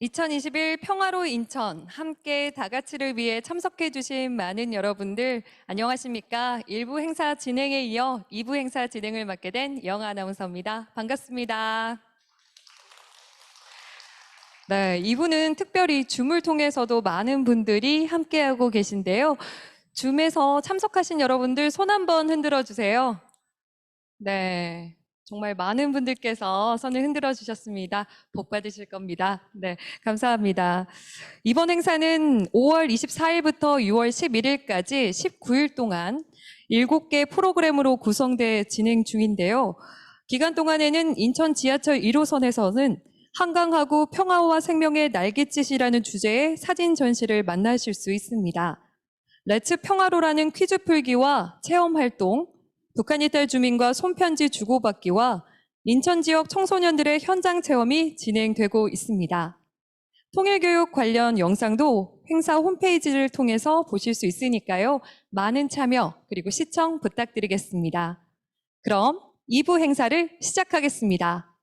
2021 평화로 인천 함께 다 같이를 위해 참석해 주신 많은 여러분들 안녕하십니까? 1부 행사 진행에 이어 2부 행사 진행을 맡게 된 영아 아나운서입니다. 반갑습니다. 네, 2부는 특별히 줌을 통해서도 많은 분들이 함께하고 계신데요. 줌에서 참석하신 여러분들 손 한번 흔들어 주세요. 네. 정말 많은 분들께서 손을 흔들어 주셨습니다. 복 받으실 겁니다. 네, 감사합니다. 이번 행사는 5월 24일부터 6월 11일까지 19일 동안 7개 프로그램으로 구성돼 진행 중인데요. 기간 동안에는 인천 지하철 1호선에서는 한강하고 평화와 생명의 날갯짓이라는 주제의 사진 전시를 만나실 수 있습니다. 렛츠 평화로라는 퀴즈 풀기와 체험 활동, 북한 이탈 주민과 손편지 주고받기와 인천 지역 청소년들의 현장 체험이 진행되고 있습니다. 통일교육 관련 영상도 행사 홈페이지를 통해서 보실 수 있으니까요. 많은 참여 그리고 시청 부탁드리겠습니다. 그럼 2부 행사를 시작하겠습니다.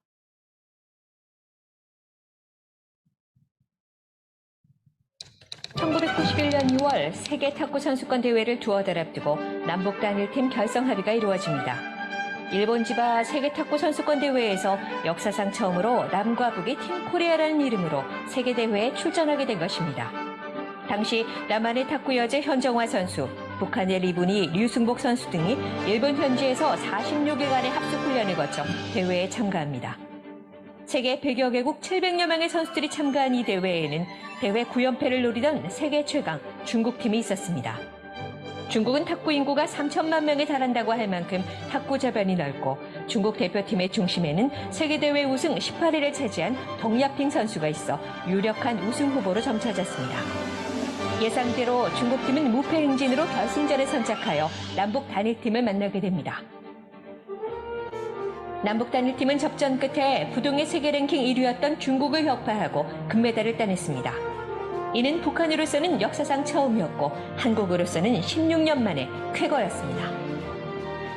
(1991년 6월) 세계 탁구 선수권 대회를 두어 달 앞두고 남북 단일팀 결성 합의가 이루어집니다. 일본 지바 세계 탁구 선수권 대회에서 역사상 처음으로 남과 북이 팀 코리아라는 이름으로 세계 대회에 출전하게 된 것입니다. 당시 남한의 탁구 여제 현정화 선수, 북한의 리분이 류승복 선수 등이 일본 현지에서 46일간의 합숙 훈련을 거쳐 대회에 참가합니다. 세계 100여 개국 700여 명의 선수들이 참가한 이 대회에는 대회 9연패를 노리던 세계 최강 중국팀이 있었습니다. 중국은 탁구 인구가 3천만 명에 달한다고 할 만큼 탁구 저변이 넓고 중국 대표팀의 중심에는 세계대회 우승 18위를 차지한 덩야핑 선수가 있어 유력한 우승 후보로 점쳐졌습니다. 예상대로 중국팀은 무패 행진으로 결승전에 선착하여 남북 단일팀을 만나게 됩니다. 남북 단일팀은 접전 끝에 부동의 세계 랭킹 1위였던 중국을 격파하고 금메달을 따냈습니다. 이는 북한으로서는 역사상 처음이었고 한국으로서는 16년 만에 쾌거였습니다.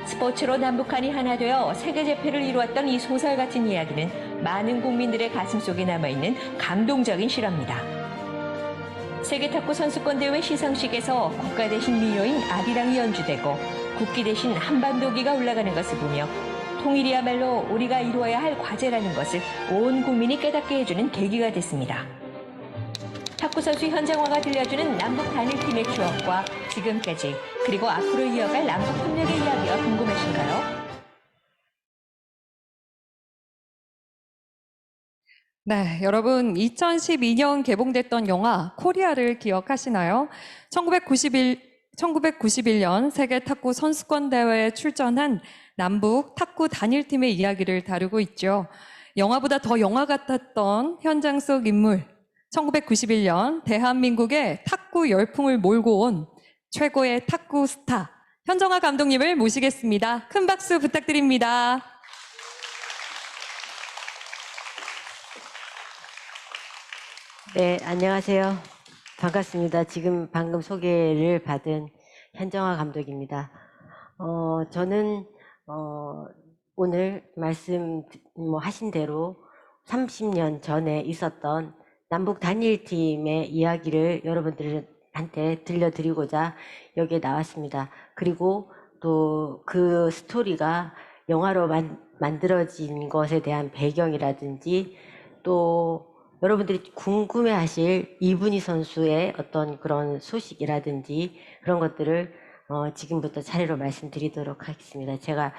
스포츠로 남북한이 하나 되어 세계 재패를 이루었던 이 소설 같은 이야기는 많은 국민들의 가슴속에 남아있는 감동적인 실화입니다. 세계 탁구 선수권 대회 시상식에서 국가 대신 민요인 아리랑이 연주되고 국기 대신 한반도기가 올라가는 것을 보며 통일이야말로 우리가 이루어야 할 과제라는 것을 온 국민이 깨닫게 해주는 계기가 됐습니다. 탁구 선수 현정화가 들려주는 남북 단일팀의 추억과 지금까지 그리고 앞으로 이어갈 남북 협력의 이야기가 궁금하신가요? 네, 여러분 2012년 개봉됐던 영화 코리아를 기억하시나요? 1991년 세계 탁구 선수권 대회에 출전한 남북 탁구 단일팀의 이야기를 다루고 있죠. 영화보다 더 영화 같았던 현장 속 인물, 1991년 대한민국의 탁구 열풍을 몰고 온 최고의 탁구 스타 현정화 감독님을 모시겠습니다. 큰 박수 부탁드립니다. 네, 안녕하세요. 반갑습니다. 지금 방금 소개를 받은 현정화 감독입니다. 저는 오늘 말씀 하신 대로 30년 전에 있었던 남북 단일팀의 이야기를 여러분들한테 들려드리고자 여기에 나왔습니다. 그리고 또 그 스토리가 영화로 만들어진 것에 대한 배경이라든지 또 여러분들이 궁금해하실 이분희 선수의 어떤 그런 소식이라든지 그런 것들을 지금부터 차례로 말씀드리도록 하겠습니다. 제가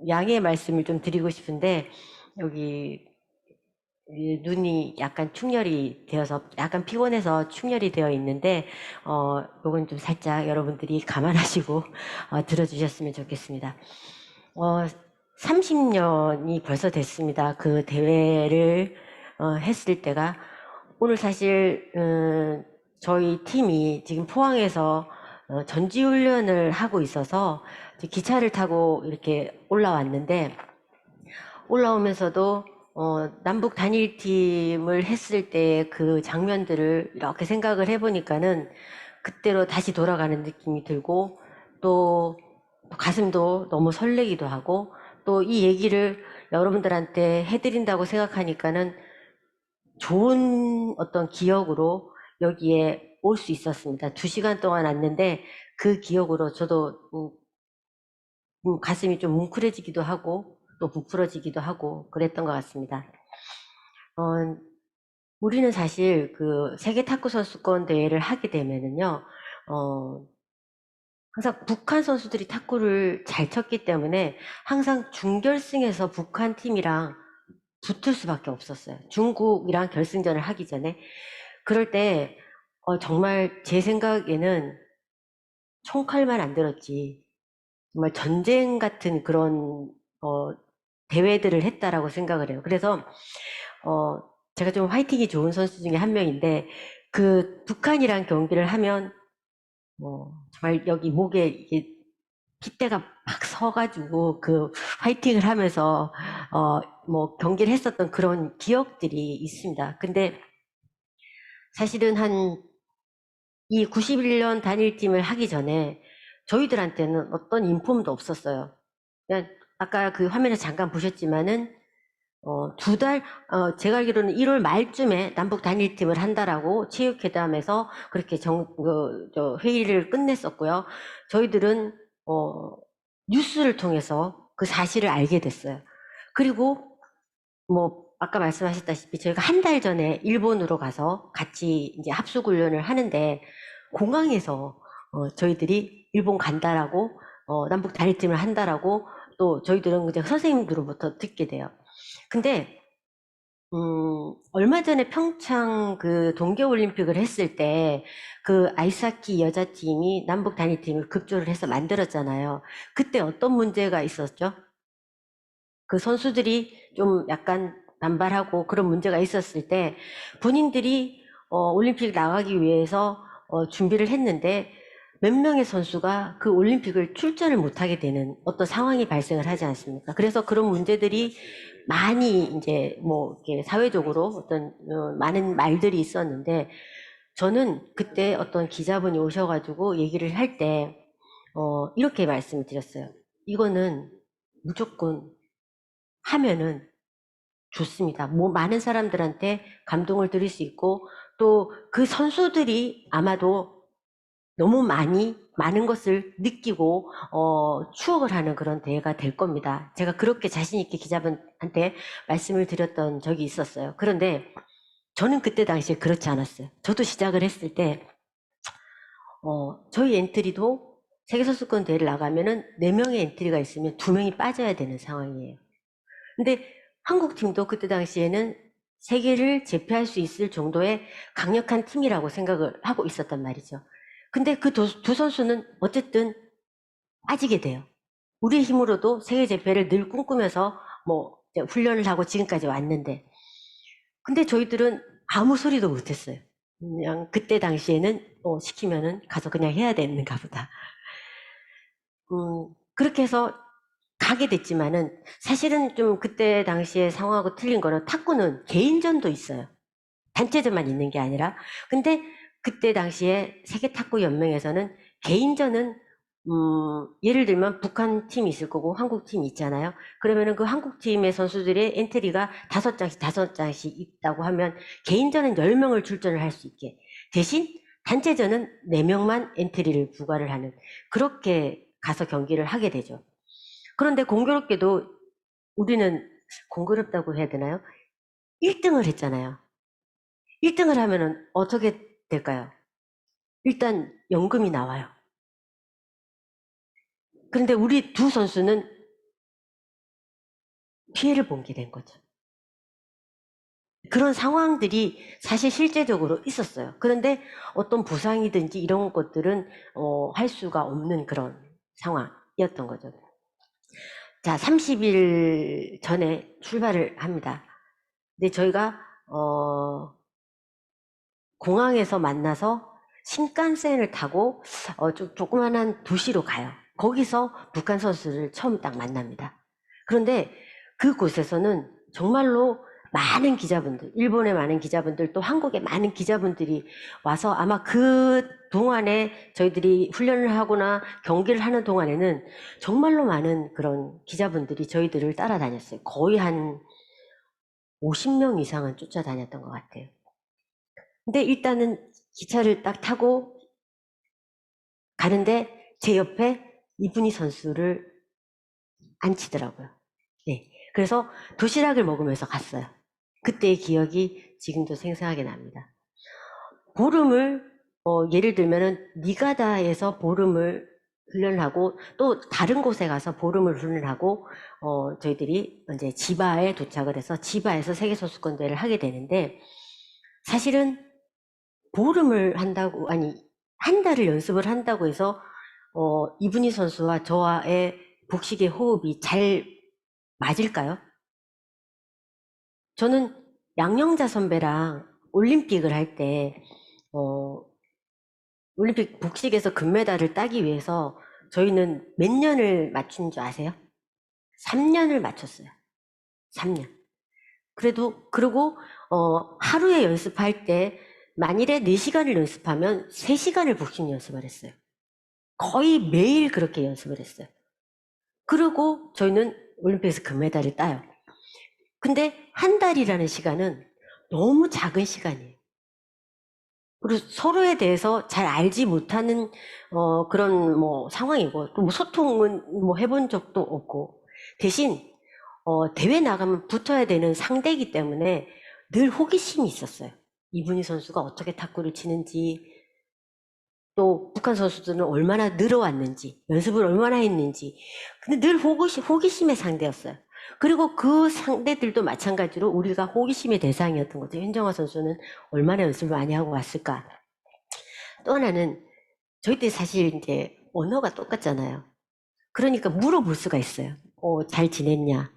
양해의 말씀을 좀 드리고 싶은데 여기 눈이 약간 충혈이 되어서 약간 피곤해서 충혈이 되어 있는데 요건 좀 살짝 여러분들이 감안하시고 들어주셨으면 좋겠습니다. 30년이 벌써 됐습니다. 그 대회를 했을 때가 오늘 사실 저희 팀이 지금 포항에서 전지훈련을 하고 있어서 기차를 타고 이렇게 올라왔는데 올라오면서도 남북 단일팀을 했을 때 그 장면들을 이렇게 생각을 해보니까는 그때로 다시 돌아가는 느낌이 들고 또 가슴도 너무 설레기도 하고 또 이 얘기를 여러분들한테 해드린다고 생각하니까는 좋은 어떤 기억으로 여기에 올 수 있었습니다. 2시간 동안 왔는데 그 기억으로 저도 가슴이 좀 뭉클해지기도 하고 또 부풀어지기도 하고 그랬던 것 같습니다. 우리는 사실 그 세계 탁구 선수권 대회를 하게 되면은요, 항상 북한 선수들이 탁구를 잘 쳤기 때문에 항상 준결승에서 북한 팀이랑 붙을 수밖에 없었어요. 중국이랑 결승전을 하기 전에. 그럴 때 정말 제 생각에는 총칼만 안 들었지 정말 전쟁 같은 그런 대회들을 했다라고 생각을 해요. 그래서 제가 좀 화이팅이 좋은 선수 중에 한 명인데 그 북한이랑 경기를 하면 정말 여기 목에 이게 핏대가 막 서가지고 그 화이팅을 하면서 뭐 경기를 했었던 그런 기억들이 있습니다. 근데 사실은 이 91년 단일팀을 하기 전에 저희들한테는 어떤 인폼도 없었어요. 그냥 아까 그 화면에 잠깐 보셨지만은 2달, 제가 알기로는 1월 말쯤에 남북 단일팀을 한다라고 체육회담에서 그렇게 회의를 끝냈었고요. 저희들은, 뉴스를 통해서 그 사실을 알게 됐어요. 그리고, 아까 말씀하셨다시피 저희가 한 달 전에 일본으로 가서 같이 이제 합숙훈련을 하는데, 공항에서, 저희들이 일본 간다라고, 남북 단일팀을 한다라고 또 저희들은 이제 선생님들로부터 듣게 돼요. 근데 얼마 전에 평창 그 동계올림픽을 했을 때 그 아이스하키 여자팀이 남북 단일팀을 급조를 해서 만들었잖아요. 그때 어떤 문제가 있었죠? 그 선수들이 좀 약간 반발하고 그런 문제가 있었을 때 본인들이 올림픽 나가기 위해서 준비를 했는데 몇 명의 선수가 그 올림픽을 출전을 못하게 되는 어떤 상황이 발생을 하지 않습니까? 그래서 그런 문제들이 많이 이제 이렇게 사회적으로 어떤 많은 말들이 있었는데 저는 그때 어떤 기자분이 오셔가지고 얘기를 할 때 이렇게 말씀을 드렸어요. 이거는 무조건 하면은 좋습니다. 많은 사람들한테 감동을 드릴 수 있고 또 그 선수들이 아마도 너무 많은 것을 느끼고 추억을 하는 그런 대회가 될 겁니다. 제가 그렇게 자신 있게 기자분한테 말씀을 드렸던 적이 있었어요. 그런데 저는 그때 당시에 그렇지 않았어요. 저도 시작을 했을 때 저희 엔트리도 세계선수권 대회를 나가면은 4명의 엔트리가 있으면 2명이 빠져야 되는 상황이에요. 근데 한국 팀도 그때 당시에는 세계를 제패할 수 있을 정도의 강력한 팀이라고 생각을 하고 있었단 말이죠. 근데 그 두 선수는 어쨌든 빠지게 돼요. 우리의 힘으로도 세계 제패를 늘 꿈꾸면서 이제 훈련을 하고 지금까지 왔는데 근데 저희들은 아무 소리도 못했어요. 그냥 그때 당시에는 시키면은 가서 그냥 해야 되는가 보다. 그렇게 해서 가게 됐지만은 사실은 좀 그때 당시에 상황하고 틀린 거는 탁구는 개인전도 있어요. 단체전만 있는 게 아니라. 근데 그때 당시에 세계 탁구 연맹에서는 개인전은 예를 들면 북한 팀이 있을 거고 한국 팀이 있잖아요. 그러면은 그 한국 팀의 선수들의 엔트리가 5장씩 있다고 하면 개인전은 10명을 출전을 할 수 있게. 대신 단체전은 4명만 엔트리를 부과를 하는 그렇게 가서 경기를 하게 되죠. 그런데 공교롭게도 우리는 공교롭다고 해야 되나요? 1등을 했잖아요. 1등을 하면은 어떻게 될까요? 일단 연금이 나와요. 그런데 우리 두 선수는 피해를 본 게 된 거죠. 그런 상황들이 사실 실제적으로 있었어요. 그런데 어떤 보상이든지 이런 것들은 할 수가 없는 그런 상황이었던 거죠. 자, 30일 전에 출발을 합니다. 근데 저희가 공항에서 만나서 신칸센을 타고 좀 조그만한 도시로 가요. 거기서 북한 선수를 처음 딱 만납니다. 그런데 그곳에서는 정말로 많은 기자분들, 일본의 많은 기자분들, 또 한국의 많은 기자분들이 와서 아마 그 동안에 저희들이 훈련을 하거나 경기를 하는 동안에는 정말로 많은 그런 기자분들이 저희들을 따라다녔어요. 거의 한 50명 이상은 쫓아다녔던 것 같아요. 근데 일단은 기차를 딱 타고 가는데 제 옆에 이분희 선수를 앉히더라고요. 네. 그래서 도시락을 먹으면서 갔어요. 그때의 기억이 지금도 생생하게 납니다. 보름을 예를 들면은 니가다에서 보름을 훈련하고 또 다른 곳에 가서 보름을 훈련하고 저희들이 이제 지바에 도착을 해서 지바에서 세계선수권대회를 하게 되는데 사실은 보름을 한다고 아니 한 달을 연습을 한다고 해서 이분희 선수와 저와의 복식의 호흡이 잘 맞을까요? 저는 양영자 선배랑 올림픽을 할 때 올림픽 복식에서 금메달을 따기 위해서 저희는 몇 년을 맞춘 줄 아세요? 3년을 맞췄어요. 3년. 그리고 하루에 연습할 때 만일에 4시간을 연습하면 3시간을 복식 연습을 했어요. 거의 매일 그렇게 연습을 했어요. 그리고 저희는 올림픽에서 금메달을 따요. 근데 한 달이라는 시간은 너무 작은 시간이에요. 그리고 서로에 대해서 잘 알지 못하는 그런 뭐 상황이고 또 뭐 소통은 뭐 해본 적도 없고 대신 대회 나가면 붙어야 되는 상대이기 때문에 늘 호기심이 있었어요. 이분희 선수가 어떻게 탁구를 치는지 또 북한 선수들은 얼마나 늘어왔는지 연습을 얼마나 했는지 근데 늘 호기심의 상대였어요. 그리고 그 상대들도 마찬가지로 우리가 호기심의 대상이었던 거죠. 현정화 선수는 얼마나 연습을 많이 하고 왔을까. 또 하나는 저희들이 사실 이제 언어가 똑같잖아요. 그러니까 물어볼 수가 있어요. 잘 지냈냐.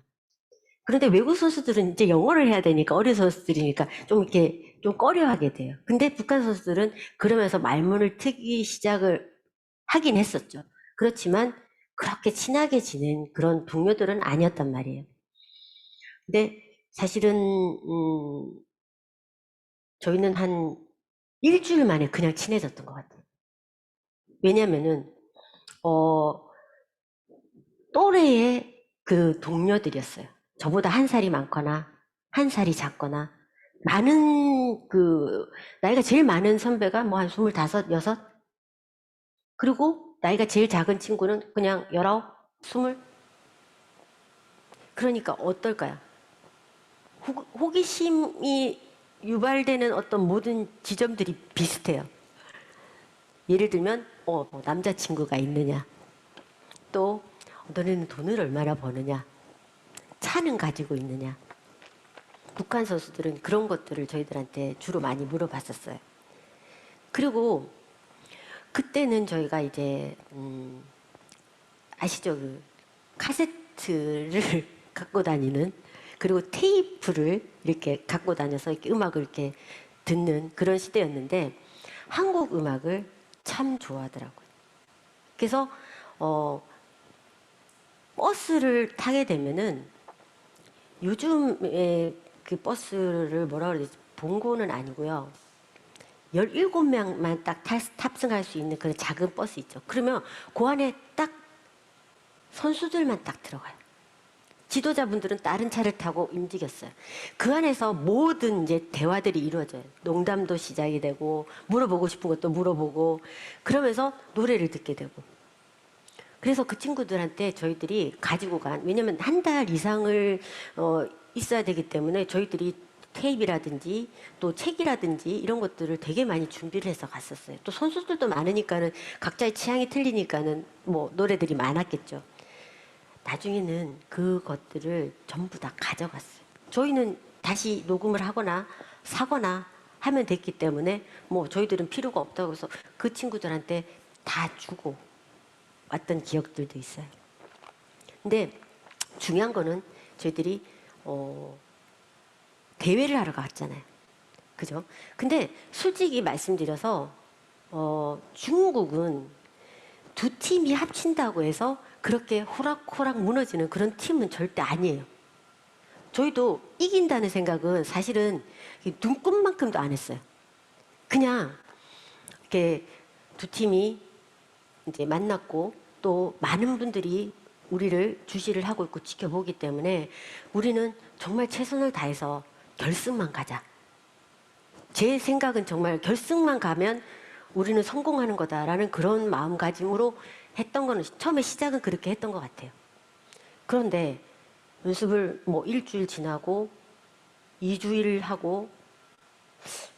그런데 외국 선수들은 이제 영어를 해야 되니까 어린 선수들이니까 좀 이렇게 좀 꺼려하게 돼요. 근데 북한 선수들은 그러면서 말문을 트기 시작을 하긴 했었죠. 그렇지만 그렇게 친하게 지낸 그런 동료들은 아니었단 말이에요. 근데 사실은 저희는 한 일주일 만에 그냥 친해졌던 것 같아요. 왜냐면은 또래의 그 동료들이었어요. 저보다 한 살이 많거나 한 살이 작거나 많은 나이가 제일 많은 선배가 뭐 한 25, 6 그리고 나이가 제일 작은 친구는 그냥 19, 20 그러니까 어떨까요? 호기심이 유발되는 어떤 모든 지점들이 비슷해요. 예를 들면 뭐 남자친구가 있느냐 또 너네는 돈을 얼마나 버느냐 차는 가지고 있느냐 북한 선수들은 그런 것들을 저희들한테 주로 많이 물어봤었어요. 그리고 그때는 저희가 이제 아시죠? 그 카세트를 갖고 다니는 그리고 테이프를 이렇게 갖고 다녀서 이렇게 음악을 이렇게 듣는 그런 시대였는데 한국 음악을 참 좋아하더라고요. 그래서 버스를 타게 되면은 요즘에 그 버스를 뭐라 그러지? 봉고는 아니고요. 17명만 딱 탑승할 수 있는 그런 작은 버스 있죠. 그러면 그 안에 딱 선수들만 딱 들어가요. 지도자분들은 다른 차를 타고 움직였어요. 그 안에서 모든 이제 대화들이 이루어져요. 농담도 시작이 되고 물어보고 싶은 것도 물어보고 그러면서 노래를 듣게 되고 그래서 그 친구들한테 저희들이 가지고 왜냐면 한 달 이상을 있어야 되기 때문에 저희들이 테이프라든지 또 책이라든지 이런 것들을 되게 많이 준비를 해서 갔었어요. 또 선수들도 많으니까는 각자의 취향이 틀리니까는 뭐 노래들이 많았겠죠. 나중에는 그것들을 전부 다 가져갔어요. 저희는 다시 녹음을 하거나 사거나 하면 됐기 때문에 뭐 저희들은 필요가 없다고 해서 그 친구들한테 다 주고 왔던 기억들도 있어요. 근데 중요한 거는 저희들이 대회를 하러 갔잖아요. 그죠? 근데 솔직히 말씀드려서 중국은 두 팀이 합친다고 해서 그렇게 호락호락 무너지는 그런 팀은 절대 아니에요. 저희도 이긴다는 생각은 사실은 눈꼽만큼도 안 했어요. 그냥 이렇게 두 팀이 이제 만났고 또 많은 분들이 우리를 주시를 하고 있고 지켜보기 때문에 우리는 정말 최선을 다해서 결승만 가자. 제 생각은 정말 결승만 가면 우리는 성공하는 거다라는 그런 마음가짐으로 했던 거는 처음에 시작은 그렇게 했던 것 같아요. 그런데 연습을 뭐 일주일 지나고 2주일 하고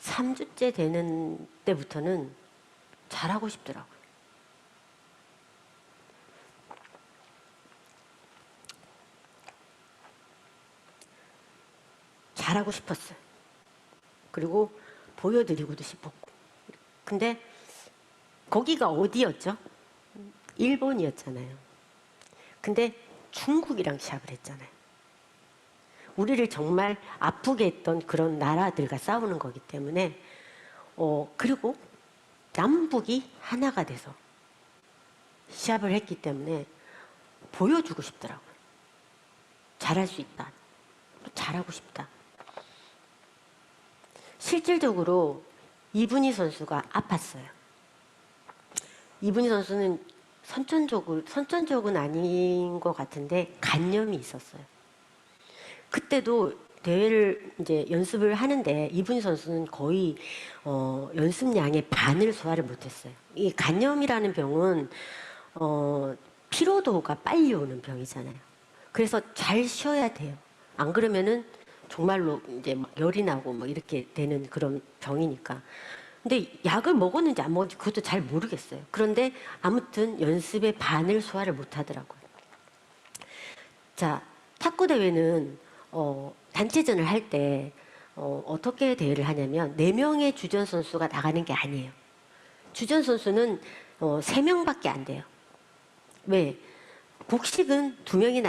3주째 되는 때부터는 잘하고 싶더라고요. 잘하고 싶었어요. 그리고 보여드리고도 싶었고. 근데 거기가 어디였죠? 일본이었잖아요. 근데 중국이랑 시합을 했잖아요. 우리를 정말 아프게 했던 그런 나라들과 싸우는 거기 때문에 그리고 남북이 하나가 돼서 시합을 했기 때문에 보여주고 싶더라고요. 잘할 수 있다. 잘하고 싶다. 실질적으로 이분희 선수가 아팠어요. 이분희 선수는 선천적은 아닌 것 같은데 간염이 있었어요. 그때도 대회를 이제 연습을 하는데 이분희 선수는 거의 연습량의 반을 소화를 못했어요. 이 간염이라는 병은 피로도가 빨리 오는 병이잖아요. 그래서 잘 쉬어야 돼요. 안 그러면은 정말로 이제 막 열이 나고 뭐 이렇게 되는 그런 병이니까. 근데 약을 먹었는지 안 먹었는지 그것도 잘 모르겠어요. 그런데 아무튼 연습의 반을 소화를 못 하더라고요. 자, 탁구 대회는 단체전을 할 때 어떻게 대회를 하냐면 4명의 주전 선수가 나가는 게 아니에요. 주전 선수는 3명밖에 안 돼요. 왜? 복식은 2명이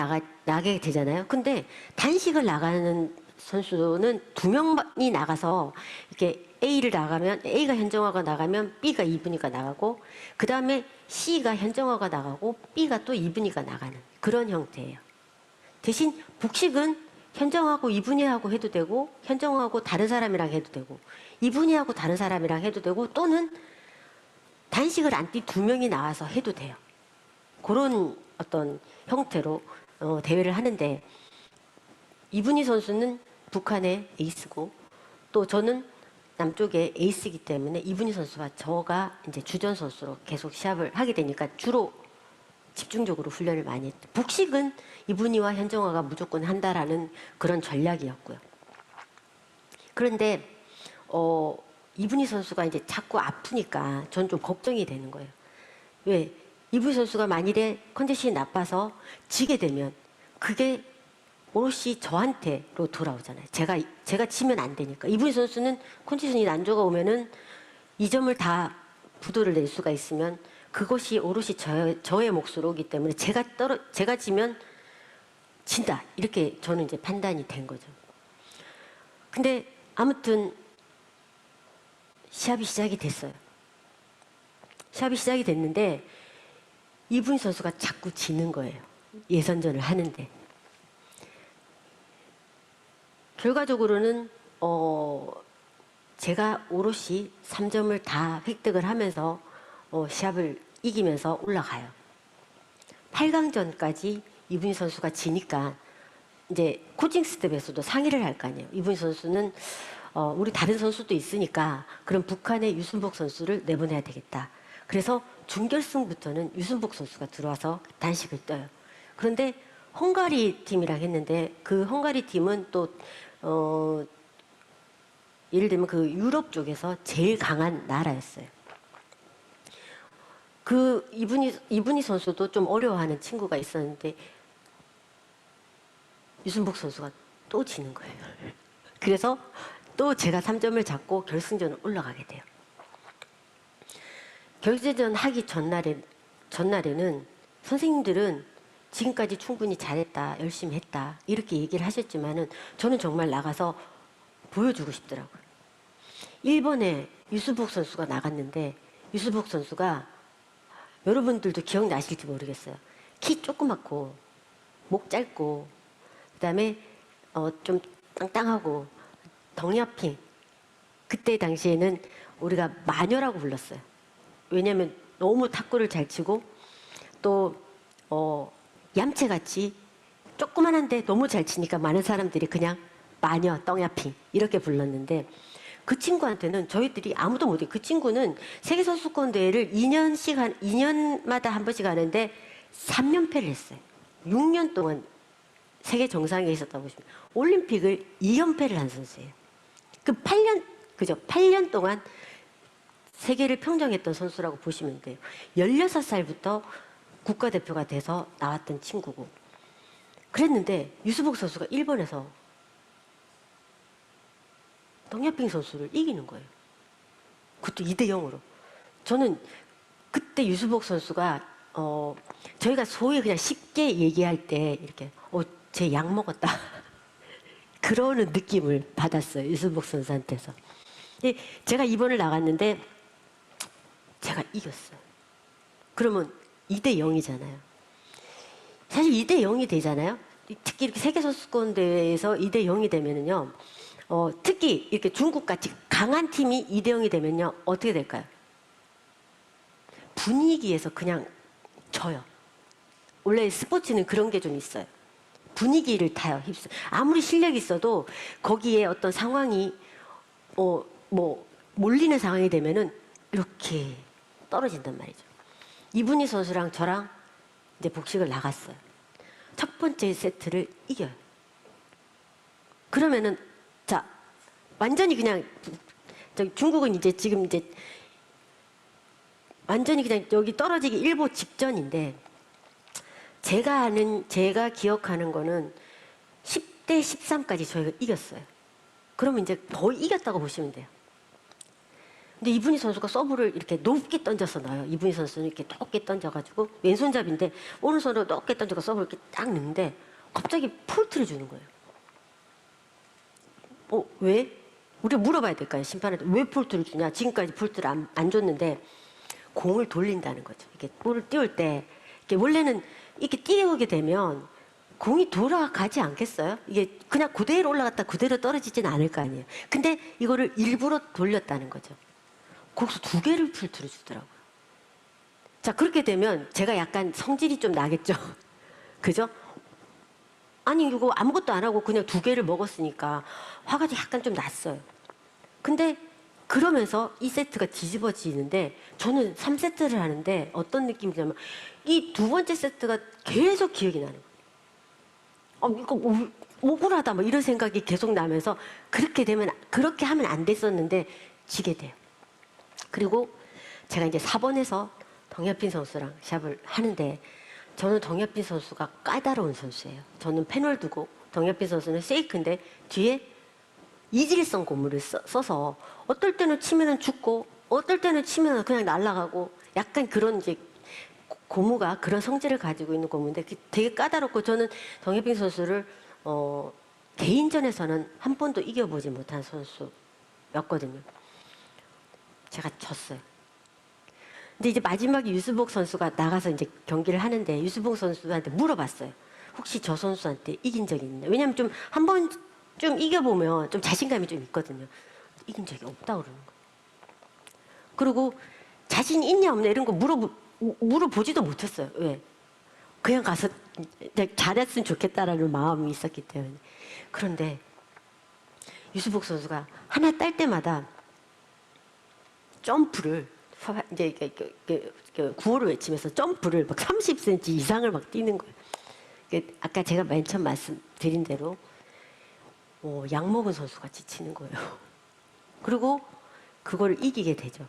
나가게 되잖아요. 근데 단식을 나가는 선수는 2명이 나가서 이렇게 A를 나가면 A가 현정화가 나가면 B가 이분희가 나가고 그 다음에 C가 현정화가 나가고 B가 또 이분희가 나가는 그런 형태예요. 대신 복식은 현정하고 이분희하고 해도 되고 현정하고 다른 사람이랑 해도 되고 이분희하고 다른 사람이랑 해도 되고 또는 단식을 안 뛴 2명이 나와서 해도 돼요. 그런 어떤 형태로 대회를 하는데 이분희 선수는 북한의 에이스고 또 저는 남쪽의 에이스이기 때문에 이분희 선수와 저가 이제 주전 선수로 계속 시합을 하게 되니까 주로 집중적으로 훈련을 많이 했죠. 복식은 이분희와 현정화가 무조건 한다라는 그런 전략이었고요. 그런데 이분희 선수가 이제 자꾸 아프니까 전 좀 걱정이 되는 거예요. 왜? 이분희 선수가 만일에 컨디션이 나빠서 지게 되면 그게 오롯이 저한테로 돌아오잖아요. 제가 지면 안 되니까. 이분희 선수는 컨디션이 난조가 오면은 이 점을 다 부도를 낼 수가 있으면 그것이 오롯이 저의 몫으로 오기 때문에 제가 지면 진다. 이렇게 저는 이제 판단이 된 거죠. 근데 아무튼 시합이 시작이 됐어요. 시합이 시작이 됐는데 이분희 선수가 자꾸 지는 거예요. 예선전을 하는데. 결과적으로는 제가 오롯이 3점을 다 획득을 하면서 시합을 이기면서 올라가요. 8강전까지 이분희 선수가 지니까 이제 코칭 스텝에서도 상의를 할 거 아니에요. 이분희 선수는 우리 다른 선수도 있으니까 그럼 북한의 유순복 선수를 내보내야 되겠다. 그래서 준결승부터는 유순복 선수가 들어와서 단식을 떠요. 그런데 헝가리 팀이랑 했는데 그 헝가리 팀은 또 예를 들면 그 유럽 쪽에서 제일 강한 나라였어요. 그 이분희 선수도 좀 어려워하는 친구가 있었는데 유순복 선수가 또 지는 거예요. 그래서 또 제가 3점을 잡고 결승전을 올라가게 돼요. 결승전 하기 전날에는 선생님들은 지금까지 충분히 잘했다, 열심히 했다 이렇게 얘기를 하셨지만은 저는 정말 나가서 보여주고 싶더라고요. 일본에 유순복 선수가 나갔는데 유순복 선수가 여러분들도 기억나실지 모르겠어요. 키 조그맣고 목 짧고 그다음에 좀 땅땅하고 덩야핑. 그때 당시에는 우리가 마녀라고 불렀어요. 왜냐하면 너무 탁구를 잘 치고 또 얌체같이 조그만한데 너무 잘 치니까 많은 사람들이 그냥 마녀 덩야핑 이렇게 불렀는데 그 친구한테는 저희들이 아무도 못해요. 그 친구는 세계선수권 대회를 2년마다 한 번씩 하는데 3연패를 했어요. 6년 동안 세계 정상에 있었다고 보시면 올림픽을 2연패를 한 선수예요. 그 8년 동안 세계를 평정했던 선수라고 보시면 돼요. 16살부터 국가대표가 돼서 나왔던 친구고. 그랬는데 유수복 선수가 일본에서 덩야핑 선수를 이기는 거예요. 그것도 2대 0으로. 저는 그때 유수복 선수가 저희가 소위 그냥 쉽게 얘기할 때 이렇게 쟤 약 먹었다. 그러는 느낌을 받았어요. 유수복 선수한테서. 제가 이번을 나갔는데 제가 이겼어요. 그러면 2대 0이잖아요. 사실 2대 0이 되잖아요. 특히 이렇게 세계선수권 대회에서 2대 0이 되면은요. 특히 이렇게 중국같이 강한 팀이 2대 0이 되면요. 어떻게 될까요? 분위기에서 그냥 져요. 원래 스포츠는 그런 게 좀 있어요. 분위기를 타요. 휩쓸. 아무리 실력이 있어도 거기에 어떤 상황이 몰리는 상황이 되면은 이렇게 떨어진단 말이죠. 이분희 선수랑 저랑 이제 복식을 나갔어요. 첫 번째 세트를 이겨요. 그러면은 자 완전히 그냥 중국은 이제 지금 이제 완전히 그냥 여기 떨어지기 일보 직전인데 제가 기억하는 거는 10대 13까지 저희가 이겼어요. 그러면 이제 거의 이겼다고 보시면 돼요. 근데 이분희 선수가 서브를 이렇게 높게 던져서 넣어요. 이분희 선수는 이렇게 높게 던져가지고 왼손잡이인데 오른손으로 높게 던져서 서브를 이렇게 딱 넣는데 갑자기 폴트를 주는 거예요. 왜? 우리가 물어봐야 될까요? 심판한테 왜 폴트를 주냐? 지금까지 폴트를 안 줬는데 공을 돌린다는 거죠. 이렇게 볼을 띄울 때 이렇게 원래는 이렇게 띄우게 되면 공이 돌아가지 않겠어요? 이게 그냥 그대로 올라갔다 그대로 떨어지진 않을 거 아니에요. 근데 이거를 일부러 돌렸다는 거죠. 거기서 2개를 폴트를 주더라고요. 자, 그렇게 되면 제가 약간 성질이 좀 나겠죠. 그죠? 아니, 이거 아무것도 안 하고 그냥 2개를 먹었으니까 화가 약간 좀 났어요. 근데 그러면서 이 세트가 뒤집어지는데 저는 3세트를 하는데 어떤 느낌이냐면 이 2번째 세트가 계속 기억이 나는 거예요. 이거 억울하다 뭐 이런 생각이 계속 나면서 그렇게 하면 안 됐었는데 지게 돼요. 그리고 제가 이제 4번에서 덩야핑 선수랑 시합을 하는데 저는 덩야핑 선수가 까다로운 선수예요. 저는 패널 두고 덩야핑 선수는 세이크인데 뒤에 이질성 고무를 써서 어떨 때는 치면은 죽고 어떨 때는 치면은 그냥 날아가고 약간 그런 이제 고무가 그런 성질을 가지고 있는 고무인데 되게 까다롭고 저는 덩야핑 선수를 개인전에서는 한 번도 이겨보지 못한 선수였거든요. 제가 졌어요. 근데 이제 마지막에 유수복 선수가 나가서 이제 경기를 하는데 유수복 선수한테 물어봤어요. 혹시 저 선수한테 이긴 적이 있냐? 왜냐면 좀 한 번 좀 이겨보면 좀 자신감이 좀 있거든요. 이긴 적이 없다고 그러는 거예요. 그리고 자신 있냐 없냐 이런 거 물어보지도 못했어요. 왜? 그냥 가서 잘했으면 좋겠다라는 마음이 있었기 때문에. 그런데 유수복 선수가 하나 딸 때마다 점프를 이제 구호를 외치면서 점프를 막 30cm 이상을 막 뛰는 거예요. 아까 제가 맨 처음 말씀드린 대로 약 먹은 선수 같이 치는 거예요. 그리고 그걸 이기게 되죠.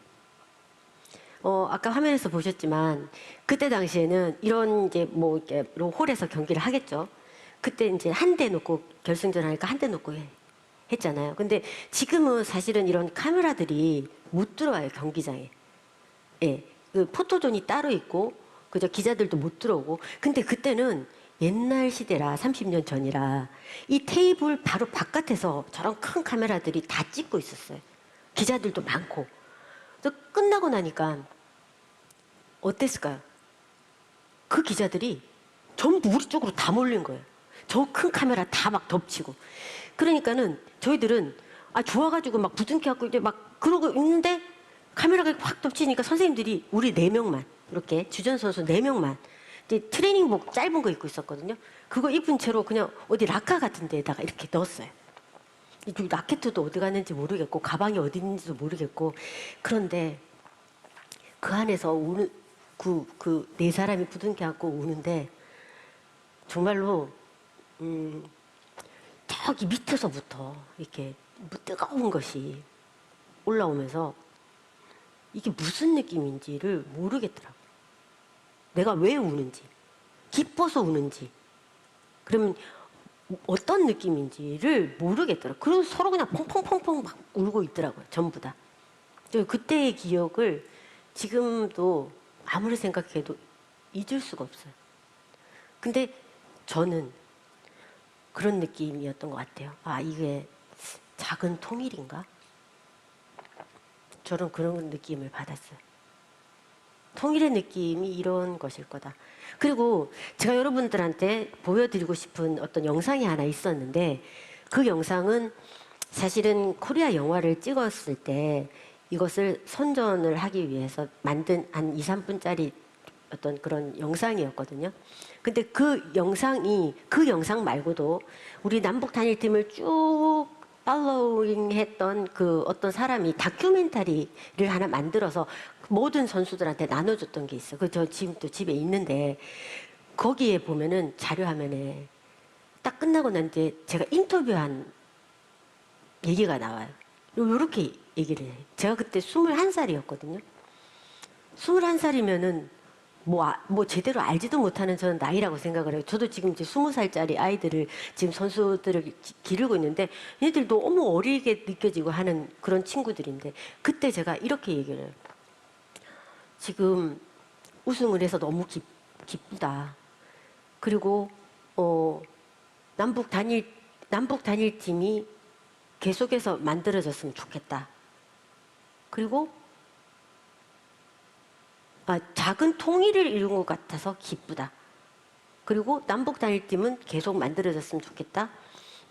아까 화면에서 보셨지만 그때 당시에는 이런 이제 뭐 이렇게 홀에서 경기를 하겠죠. 그때 이제 한 대 놓고 결승전 하니까 한 대 놓고 했잖아요. 근데 지금은 사실은 이런 카메라들이 못 들어와요, 경기장에. 예. 그 포토존이 따로 있고 그저 기자들도 못 들어오고. 근데 그때는 옛날 시대라 30년 전이라 이 테이블 바로 바깥에서 저런 큰 카메라들이 다 찍고 있었어요. 기자들도 많고. 그래서 끝나고 나니까 어땠을까요? 그 기자들이 전부 우리 쪽으로 다 몰린 거예요. 저 큰 카메라 다 막 덮치고. 그러니까는 저희들은 좋아가지고 막 부둥켜갖고 이제 막 그러고 있는데 카메라가 확 덮치니까 선생님들이 우리 4명만 이렇게 주전 선수 4명만 이제 트레이닝복 짧은 거 입고 있었거든요. 그거 입은 채로 그냥 어디 락카 같은 데다가 이렇게 넣었어요. 이 라켓도 어디 갔는지 모르겠고 가방이 어디 있는지도 모르겠고 그런데 그 안에서 우는 그 네 사람이 부둥켜 안고 우는데 정말로 저기 밑에서부터 이렇게 뭐 뜨거운 것이 올라오면서 이게 무슨 느낌인지를 모르겠더라고. 내가 왜 우는지, 기뻐서 우는지, 그러면 어떤 느낌인지를 모르겠더라고. 그리고 서로 그냥 펑펑펑펑 막 울고 있더라고요. 전부 다. 그때의 기억을 지금도 아무리 생각해도 잊을 수가 없어요. 근데 저는 그런 느낌이었던 것 같아요. 아, 이게 작은 통일인가? 저는 그런 느낌을 받았어요. 통일의 느낌이 이런 것일 거다. 그리고 제가 여러분들한테 보여드리고 싶은 어떤 영상이 하나 있었는데 그 영상은 사실은 코리아 영화를 찍었을 때 이것을 선전을 하기 위해서 만든 한 2, 3분짜리 어떤 그런 영상이었거든요. 근데 그 영상 말고도 우리 남북 단일팀을 쭉 팔로잉 했던 그 어떤 사람이 다큐멘터리를 하나 만들어서 모든 선수들한테 나눠줬던 게 있어요. 저 지금 또 집에 있는데 거기에 보면은 자료화면에 딱 끝나고 난 뒤에 제가 인터뷰한 얘기가 나와요. 요렇게 얘기를 해요. 제가 그때 21살이었거든요. 21살이면은 뭐 제대로 알지도 못하는 저는 나이라고 생각을 해요. 저도 지금 이제 20살짜리 아이들을 지금 선수들을 기르고 있는데 얘들도 너무 어리게 느껴지고 하는 그런 친구들인데 그때 제가 이렇게 얘기를 해요. 지금 우승을 해서 너무 기쁘다. 그리고 남북 단일팀이 계속해서 만들어졌으면 좋겠다. 그리고 작은 통일을 이룬 것 같아서 기쁘다. 그리고 남북 단일팀은 계속 만들어졌으면 좋겠다.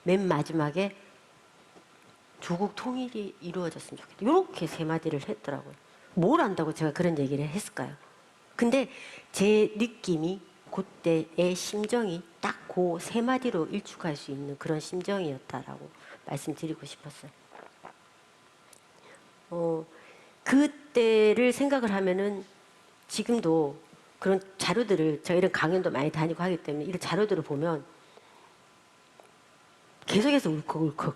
맨 마지막에 조국 통일이 이루어졌으면 좋겠다. 이렇게 세 마디를 했더라고요. 뭘 안다고 제가 그런 얘기를 했을까요? 근데 제 느낌이 그때의 심정이 딱 그 세 마디로 일축할 수 있는 그런 심정이었다라고 말씀드리고 싶었어요. 그때를 생각을 하면은 지금도 그런 자료들을 제가 이런 강연도 많이 다니고 하기 때문에 이런 자료들을 보면 계속해서 울컥울컥.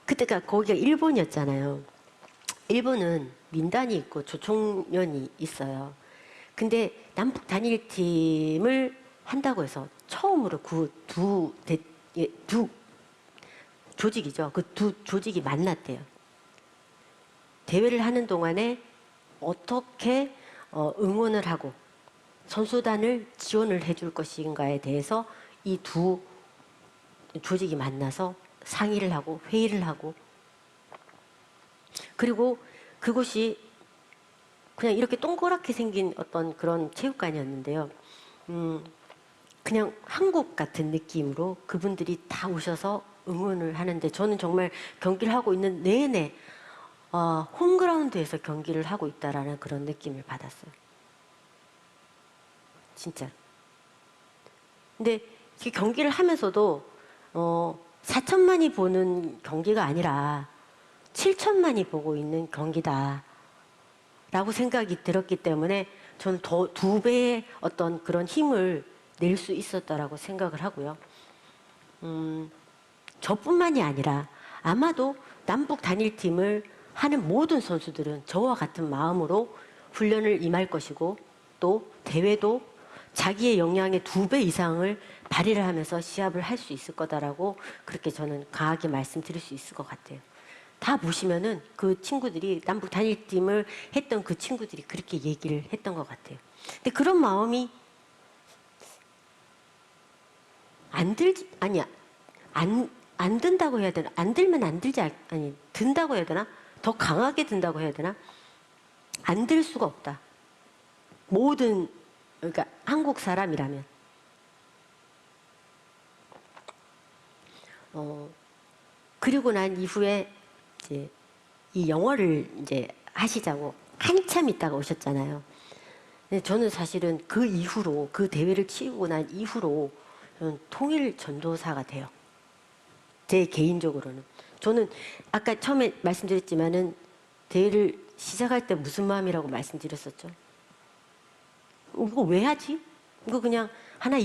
그때가 거기가 일본이었잖아요. 일본은 민단이 있고 조총련이 있어요. 근데 남북 단일팀을 한다고 해서 처음으로 그 두 조직이죠. 그 두 조직이 만났대요. 대회를 하는 동안에 어떻게 응원을 하고 선수단을 지원을 해줄 것인가에 대해서 이 두 조직이 만나서 상의를 하고 회의를 하고 그리고 그곳이 그냥 이렇게 동그랗게 생긴 어떤 그런 체육관이었는데요. 그냥 한국 같은 느낌으로 그분들이 다 오셔서 응원을 하는데 저는 정말 경기를 하고 있는 내내 홈그라운드에서 경기를 하고 있다라는 그런 느낌을 받았어요. 진짜. 근데 이 경기를 하면서도 4천만이 보는 경기가 아니라 7천만이 보고 있는 경기다. 라고 생각이 들었기 때문에 저는 더 2배의 어떤 그런 힘을 낼 수 있었다라고 생각을 하고요. 저뿐만이 아니라 아마도 남북 단일팀을 하는 모든 선수들은 저와 같은 마음으로 훈련을 임할 것이고 또 대회도 자기의 역량의 2배 이상을 발휘를 하면서 시합을 할 수 있을 거다라고 그렇게 저는 강하게 말씀드릴 수 있을 것 같아요. 다 보시면은 그 친구들이 남북 단일팀을 했던 그 친구들이 그렇게 얘기를 했던 것 같아요. 근데 그런 마음이 안 든다고 해야 되나? 안 들면 안 들지, 아니, 든다고 해야 되나? 더 강하게 든다고 해야 되나? 안 들 수가 없다. 그러니까 한국 사람이라면. 그리고 난 이후에 이제 이 영어를 이제 하시자고 한참 있다가 오셨잖아요. 근데 저는 사실은 그 이후로, 그 대회를 치르고 난 이후로 저는 통일 전도사가 돼요. 제 개인적으로는. 저는 아까 처음에 말씀드렸지만은 대회를 시작할 때 무슨 마음이라고 말씀드렸었죠. 이거 왜 하지? 이거 그냥 하나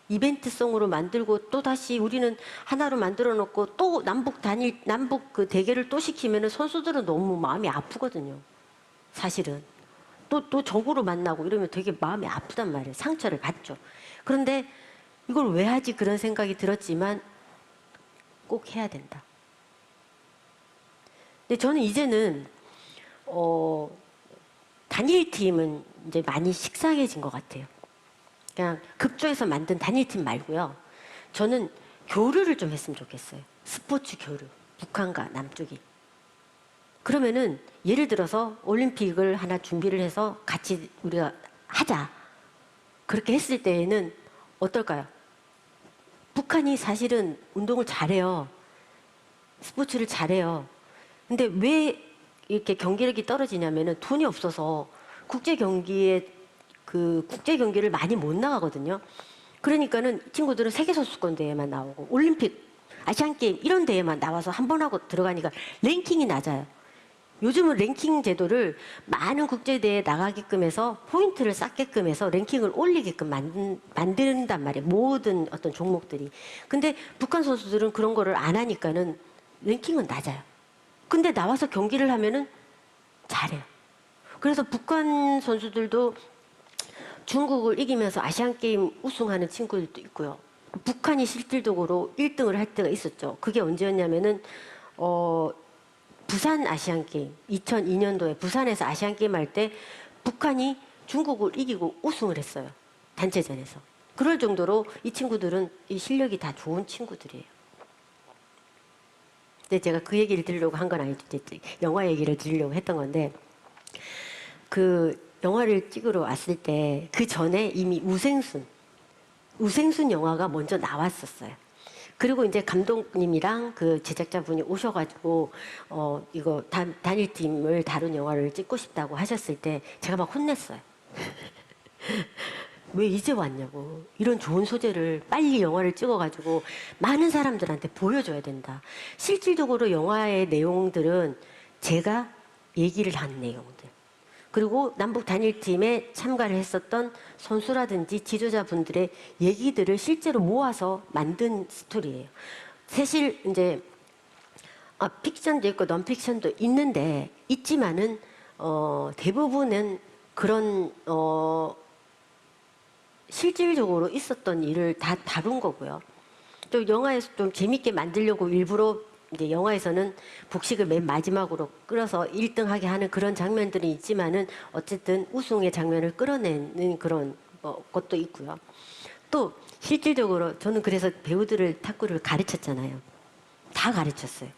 이벤트성으로 만들고 또 다시 우리는 하나로 만들어 놓고 또 남북 그 대결을 또 시키면은 선수들은 너무 마음이 아프거든요. 사실은. 또 적으로 만나고 이러면 되게 마음이 아프단 말이에요. 상처를 받죠. 그런데 이걸 왜 하지? 그런 생각이 들었지만 꼭 해야 된다. 근데 저는 이제는 단일팀은 이제 많이 식상해진 것 같아요. 그냥 급조해서 만든 단일팀 말고요. 저는 교류를 좀 했으면 좋겠어요. 스포츠 교류. 북한과 남쪽이. 그러면은 예를 들어서 올림픽을 하나 준비를 해서 같이 우리가 하자. 그렇게 했을 때에는 어떨까요? 북한이 사실은 운동을 잘해요. 스포츠를 잘해요. 근데 왜 이렇게 경기력이 떨어지냐면은 돈이 없어서 국제 경기를 많이 못 나가거든요. 그러니까는 친구들은 세계선수권 대회만 나오고 올림픽, 아시안게임 이런 대회만 나와서 한 번 하고 들어가니까 랭킹이 낮아요. 요즘은 랭킹 제도를 많은 국제대회에 나가게끔 해서 포인트를 쌓게끔 해서 랭킹을 올리게끔 만든단 말이에요. 모든 어떤 종목들이. 근데 북한 선수들은 그런 거를 안 하니까는 랭킹은 낮아요. 근데 나와서 경기를 하면은 잘해요. 그래서 북한 선수들도 중국을 이기면서 아시안게임 우승하는 친구들도 있고요. 북한이 실질적으로 1등을 할 때가 있었죠. 그게 언제였냐면은, 부산 아시안게임, 2002년도에 부산에서 아시안게임 할 때 북한이 중국을 이기고 우승을 했어요. 단체전에서. 그럴 정도로 이 친구들은 이 실력이 다 좋은 친구들이에요. 근데 제가 그 얘기를 들으려고 한 건 아니죠. 영화 얘기를 들으려고 했던 건데, 그 영화를 찍으러 왔을 때 그 전에 이미 우생순 영화가 먼저 나왔었어요. 그리고 이제 감독님이랑 그 제작자분이 오셔가지고 이거 단일팀을 다룬 영화를 찍고 싶다고 하셨을 때 제가 막 혼냈어요. 왜 이제 왔냐고. 이런 좋은 소재를 빨리 영화를 찍어가지고 많은 사람들한테 보여줘야 된다. 실질적으로 영화의 내용들은 제가 얘기를 한 내용들. 그리고 남북 단일팀에 참가를 했었던 선수라든지 지도자분들의 얘기들을 실제로 모아서 만든 스토리예요. 사실 이제 픽션도 있고 넌픽션도 있지만은 대부분은 그런 실질적으로 있었던 일을 다 다룬 거고요. 또 영화에서 좀 재밌게 만들려고 일부러 이제 영화에서는 복식을 맨 마지막으로 끌어서 1등하게 하는 그런 장면들이 있지만은 어쨌든 우승의 장면을 끌어내는 그런 것도 있고요. 또 실질적으로 저는 그래서 배우들을 탁구를 가르쳤잖아요. 다 가르쳤어요.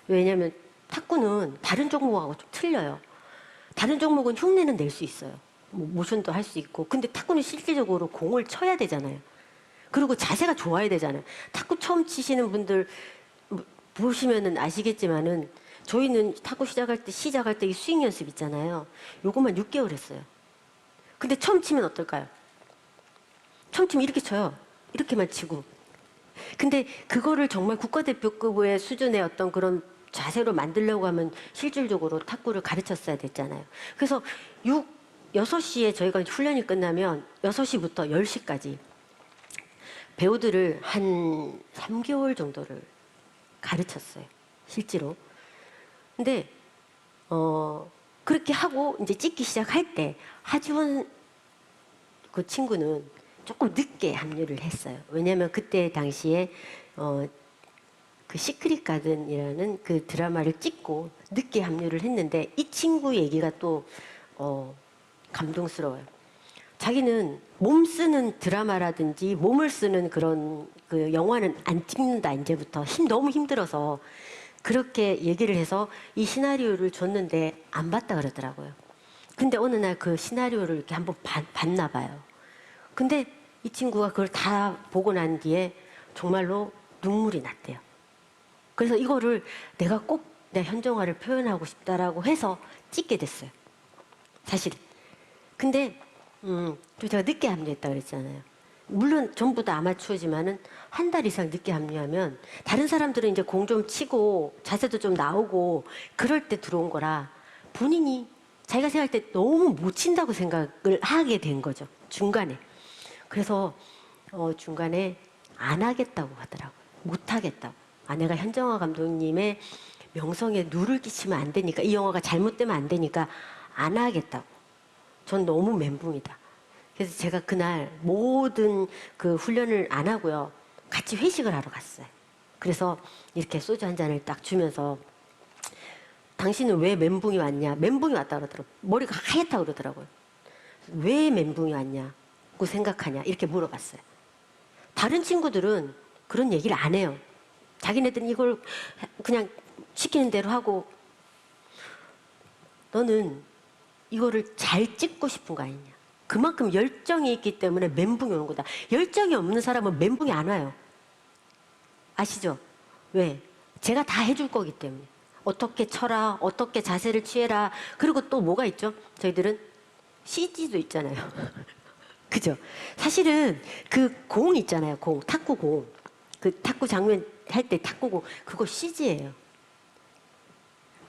왜냐하면 탁구는 다른 종목하고 좀 틀려요. 다른 종목은 흉내는 낼 수 있어요. 뭐 모션도 할 수 있고. 근데 탁구는 실질적으로 공을 쳐야 되잖아요. 그리고 자세가 좋아야 되잖아요. 탁구 처음 치시는 분들 보시면은 아시겠지만은 저희는 탁구 시작할 때 이 스윙 연습 있잖아요. 요것만 6개월 했어요. 근데 처음 치면 어떨까요? 처음 치면 이렇게 쳐요. 이렇게만 치고. 근데 그거를 정말 국가대표급의 수준의 어떤 그런 자세로 만들려고 하면 실질적으로 탁구를 가르쳤어야 됐잖아요. 그래서 6시에 저희가 훈련이 끝나면 6시부터 10시까지 배우들을 한 3개월 정도를 가르쳤어요. 실제로. 근데 그렇게 하고 이제 찍기 시작할 때 하지원 그 친구는 조금 늦게 합류를 했어요. 왜냐하면 그때 당시에 그 시크릿 가든이라는 그 드라마를 찍고 늦게 합류를 했는데 이 친구 얘기가 또 감동스러워요. 자기는 몸 쓰는 드라마라든지 몸을 쓰는 그런 그 영화는 안 찍는다 이제부터 너무 힘들어서 그렇게 얘기를 해서 이 시나리오를 줬는데 안 봤다 그러더라고요. 근데 어느 날 그 시나리오를 이렇게 한번 봤나 봐요. 근데 이 친구가 그걸 다 보고 난 뒤에 정말로 눈물이 났대요. 그래서 이거를 내가 꼭 내 현정화를 표현하고 싶다라고 해서 찍게 됐어요. 사실. 근데 또 제가 늦게 합류했다 그랬잖아요. 물론 전부 다 아마추어지만은 한 달 이상 늦게 합류하면 다른 사람들은 이제 공 좀 치고 자세도 좀 나오고 그럴 때 들어온 거라 본인이 자기가 생각할 때 너무 못 친다고 생각을 하게 된 거죠. 중간에. 그래서 중간에 안 하겠다고 하더라고요. 못 하겠다고. 아내가 현정화 감독님의 명성에 누를 끼치면 안 되니까, 이 영화가 잘못되면 안 되니까 안 하겠다고. 전 너무 멘붕이다. 그래서 제가 그날 모든 그 훈련을 안 하고요. 같이 회식을 하러 갔어요. 그래서 이렇게 소주 한 잔을 딱 주면서 당신은 왜 멘붕이 왔냐? 멘붕이 왔다 그러더라고요. 머리가 하얗다 그러더라고요. 왜 멘붕이 왔냐고 생각하냐? 이렇게 물어봤어요. 다른 친구들은 그런 얘기를 안 해요. 자기네들은 이걸 그냥 시키는 대로 하고, 너는 이거를 잘 찍고 싶은 거 아니냐? 그만큼 열정이 있기 때문에 멘붕이 오는 거다. 열정이 없는 사람은 멘붕이 안 와요. 아시죠? 왜? 제가 다 해줄 거기 때문에. 어떻게 쳐라, 어떻게 자세를 취해라. 그리고 또 뭐가 있죠? 저희들은 CG도 있잖아요. 그죠? 사실은 그 공 있잖아요. 공, 탁구 공. 그 탁구 장면 할 때 탁구 공. 그거 CG예요.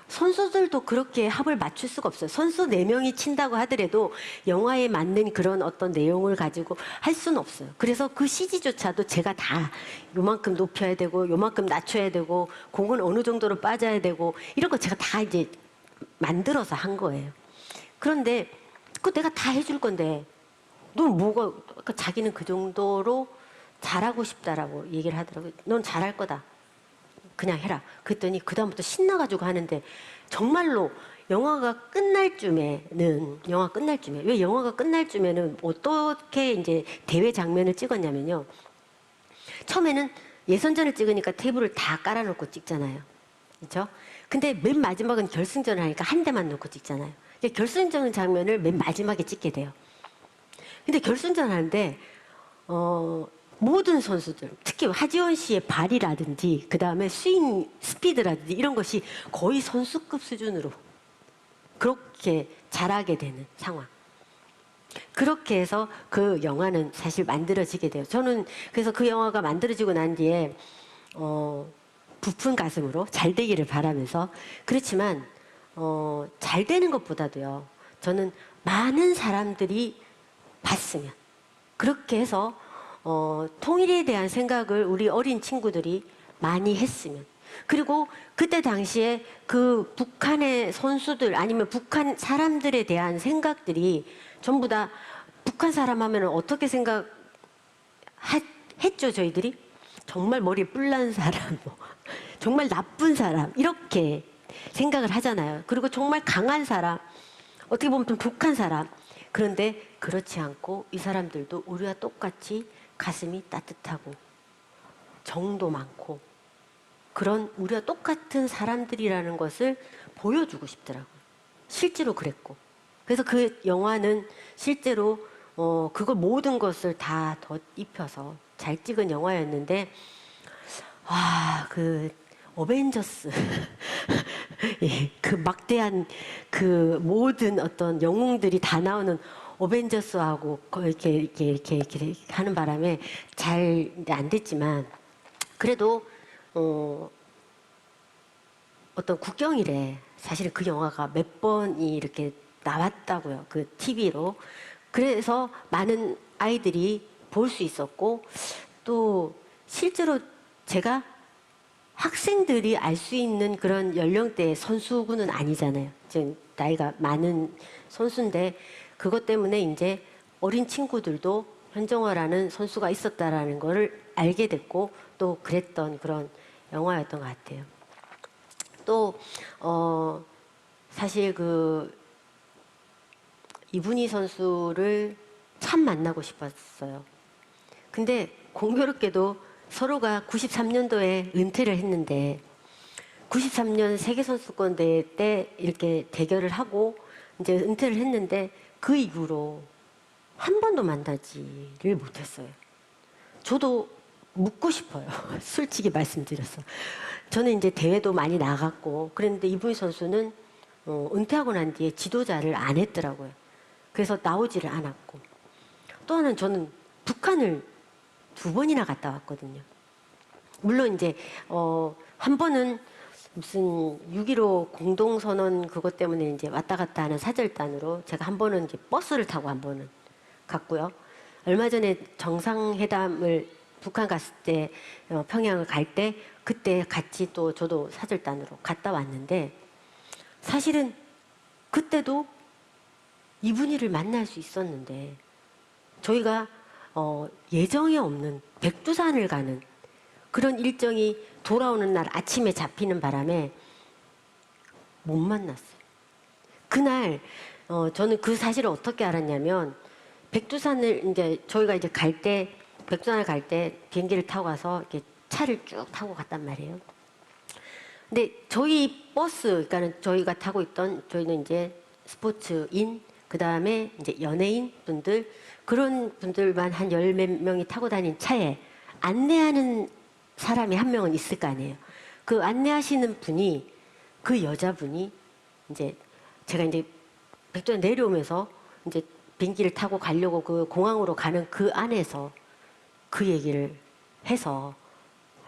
선수들도 그렇게 합을 맞출 수가 없어요. 선수 4명이 친다고 하더라도 영화에 맞는 그런 어떤 내용을 가지고 할 수는 없어요. 그래서 그 CG조차도 제가 다 요만큼 높여야 되고 요만큼 낮춰야 되고 공은 어느 정도로 빠져야 되고 이런 거 제가 다 이제 만들어서 한 거예요. 그런데 그거 내가 다 해줄 건데 넌 뭐가, 그러니까 자기는 그 정도로 잘하고 싶다라고 얘기를 하더라고요. 넌 잘할 거다. 그냥 해라. 그랬더니 그다음부터 신나가지고 하는데 정말로 영화가 끝날 쯤에는, 왜 영화가 끝날 쯤에는 어떻게 이제 대회 장면을 찍었냐면요. 처음에는 예선전을 찍으니까 테이블을 다 깔아놓고 찍잖아요. 그렇죠? 근데 맨 마지막은 결승전을 하니까 한 대만 놓고 찍잖아요. 결승전 장면을 맨 마지막에 찍게 돼요. 근데 결승전 하는데 모든 선수들, 특히 하지원 씨의 발이라든지 그 다음에 스윙 스피드라든지 이런 것이 거의 선수급 수준으로 그렇게 잘하게 되는 상황. 그렇게 해서 그 영화는 사실 만들어지게 돼요. 저는 그래서 그 영화가 만들어지고 난 뒤에 부푼 가슴으로 잘 되기를 바라면서, 그렇지만 잘 되는 것보다도요, 저는 많은 사람들이 봤으면, 그렇게 해서 통일에 대한 생각을 우리 어린 친구들이 많이 했으면, 그리고 그때 당시에 그 북한의 선수들 아니면 북한 사람들에 대한 생각들이 전부 다 북한 사람 하면 어떻게 생각했죠, 저희들이? 정말 머리 뿔난 사람, 정말 나쁜 사람, 이렇게 생각을 하잖아요. 그리고 정말 강한 사람, 어떻게 보면 좀 독한 사람. 그런데 그렇지 않고 이 사람들도 우리와 똑같이 가슴이 따뜻하고 정도 많고 그런 우리와 똑같은 사람들이라는 것을 보여주고 싶더라고요. 실제로 그랬고. 그래서 그 영화는 실제로 그걸 모든 것을 다 덧입혀서 잘 찍은 영화였는데, 그 어벤져스 예, 그 막대한 그 모든 어떤 영웅들이 다 나오는 어벤져스하고 이렇게 하는 바람에 잘 안 됐지만, 그래도 어떤 국경일에 사실은 그 영화가 몇 번이 이렇게 나왔다고요. 그 TV로. 그래서 많은 아이들이 볼 수 있었고, 또 실제로 제가 학생들이 알 수 있는 그런 연령대의 선수군은 아니잖아요. 지금 나이가 많은 선수인데, 그것 때문에 이제 어린 친구들도 현정화라는 선수가 있었다라는 거를 알게 됐고, 또 그랬던 그런 영화였던 것 같아요. 또 사실 그 이분희 선수를 참 만나고 싶었어요. 근데 공교롭게도 서로가 93년도에 은퇴를 했는데 93년 세계선수권대회 때 이렇게 대결을 하고 이제 은퇴를 했는데 그 이후로 한 번도 만나지를 못했어요. 저도 묻고 싶어요. 솔직히 말씀드려서. 저는 이제 대회도 많이 나갔고 그랬는데 이분희 선수는 은퇴하고 난 뒤에 지도자를 안 했더라고요. 그래서 나오지를 않았고, 또 하나는 저는 북한을 2번이나 갔다 왔거든요. 물론 이제 한 번은 무슨 6.15 공동선언 그것 때문에 이제 왔다 갔다 하는 사절단으로 제가 한 번은 이제 버스를 타고 한 번은 갔고요. 얼마 전에 정상회담을 북한 갔을 때 평양을 갈 때 그때 같이 또 저도 사절단으로 갔다 왔는데 사실은 그때도 이분이를 만날 수 있었는데 저희가 예정에 없는 백두산을 가는 그런 일정이 돌아오는 날 아침에 잡히는 바람에 못 만났어요. 그날 저는 그 사실을 어떻게 알았냐면 백두산을 이제 저희가 이제 갈 때 백두산을 갈 때 비행기를 타고 가서 이렇게 차를 쭉 타고 갔단 말이에요. 근데 저희 버스, 그러니까는 저희가 타고 있던 저희는 이제 스포츠인 그 다음에 이제 연예인 분들 그런 분들만 한 10몇 명이 타고 다닌 차에 안내하는 사람이 한 명은 있을 거 아니에요. 그 안내하시는 분이 그 여자분이 이제 제가 이제 백두산 내려오면서 이제 비행기를 타고 가려고 그 공항으로 가는 그 안에서 그 얘기를 해서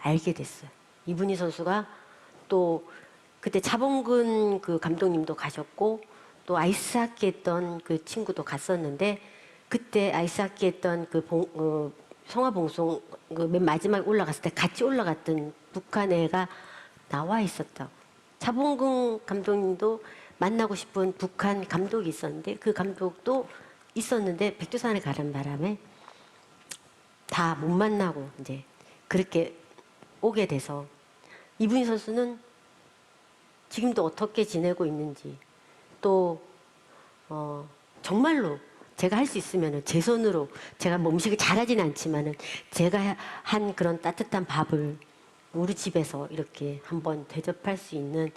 알게 됐어요. 이분희 선수가 또 그때 차범근 그 감독님도 가셨고 또 아이스하키 했던 그 친구도 갔었는데 그때 아이스하키 했던 그 성화봉송 그 맨 마지막에 올라갔을 때 같이 올라갔던 북한 애가 나와 있었다고. 차범근 감독님도 만나고 싶은 북한 감독이 있었는데 그 감독도 있었는데 백두산에 가는 바람에 다 못 만나고 이제 그렇게 오게 돼서 이분희 선수는 지금도 어떻게 지내고 있는지 또 정말로 제가 할 수 있으면 제 손으로 제가 뭐 음식을 잘하지는 않지만은 제가 한 그런 따뜻한 밥을 우리 집에서 이렇게 한번 대접할 수 있는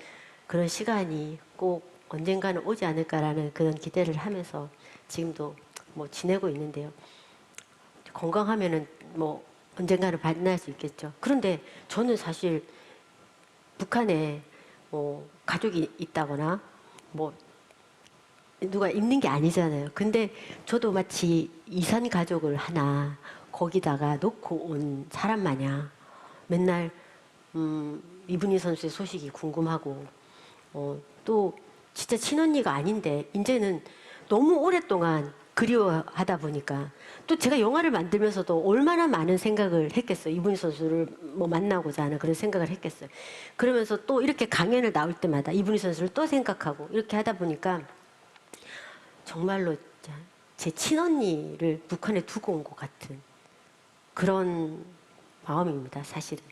그런 시간이 꼭 언젠가는 오지 않을까라는 그런 기대를 하면서 지금도 뭐 지내고 있는데요. 건강하면은 뭐 언젠가는 만날 수 있겠죠. 그런데 저는 사실 북한에 뭐 가족이 있다거나 뭐 누가 있는 게 아니잖아요. 근데 저도 마치 이산 가족을 하나 거기다가 놓고 온 사람 마냥 맨날 이분희 선수의 소식이 궁금하고 또 진짜 친언니가 아닌데 이제는 너무 오랫동안 그리워하다 보니까 또 제가 영화를 만들면서도 얼마나 많은 생각을 했겠어요. 이분희 선수를 뭐 만나고자 하는 그런 생각을 했겠어요. 그러면서 또 이렇게 강연을 나올 때마다 이분희 선수를 또 생각하고 이렇게 하다 보니까 정말로 진짜 제 친언니를 북한에 두고 온 것 같은 그런 마음입니다, 사실은.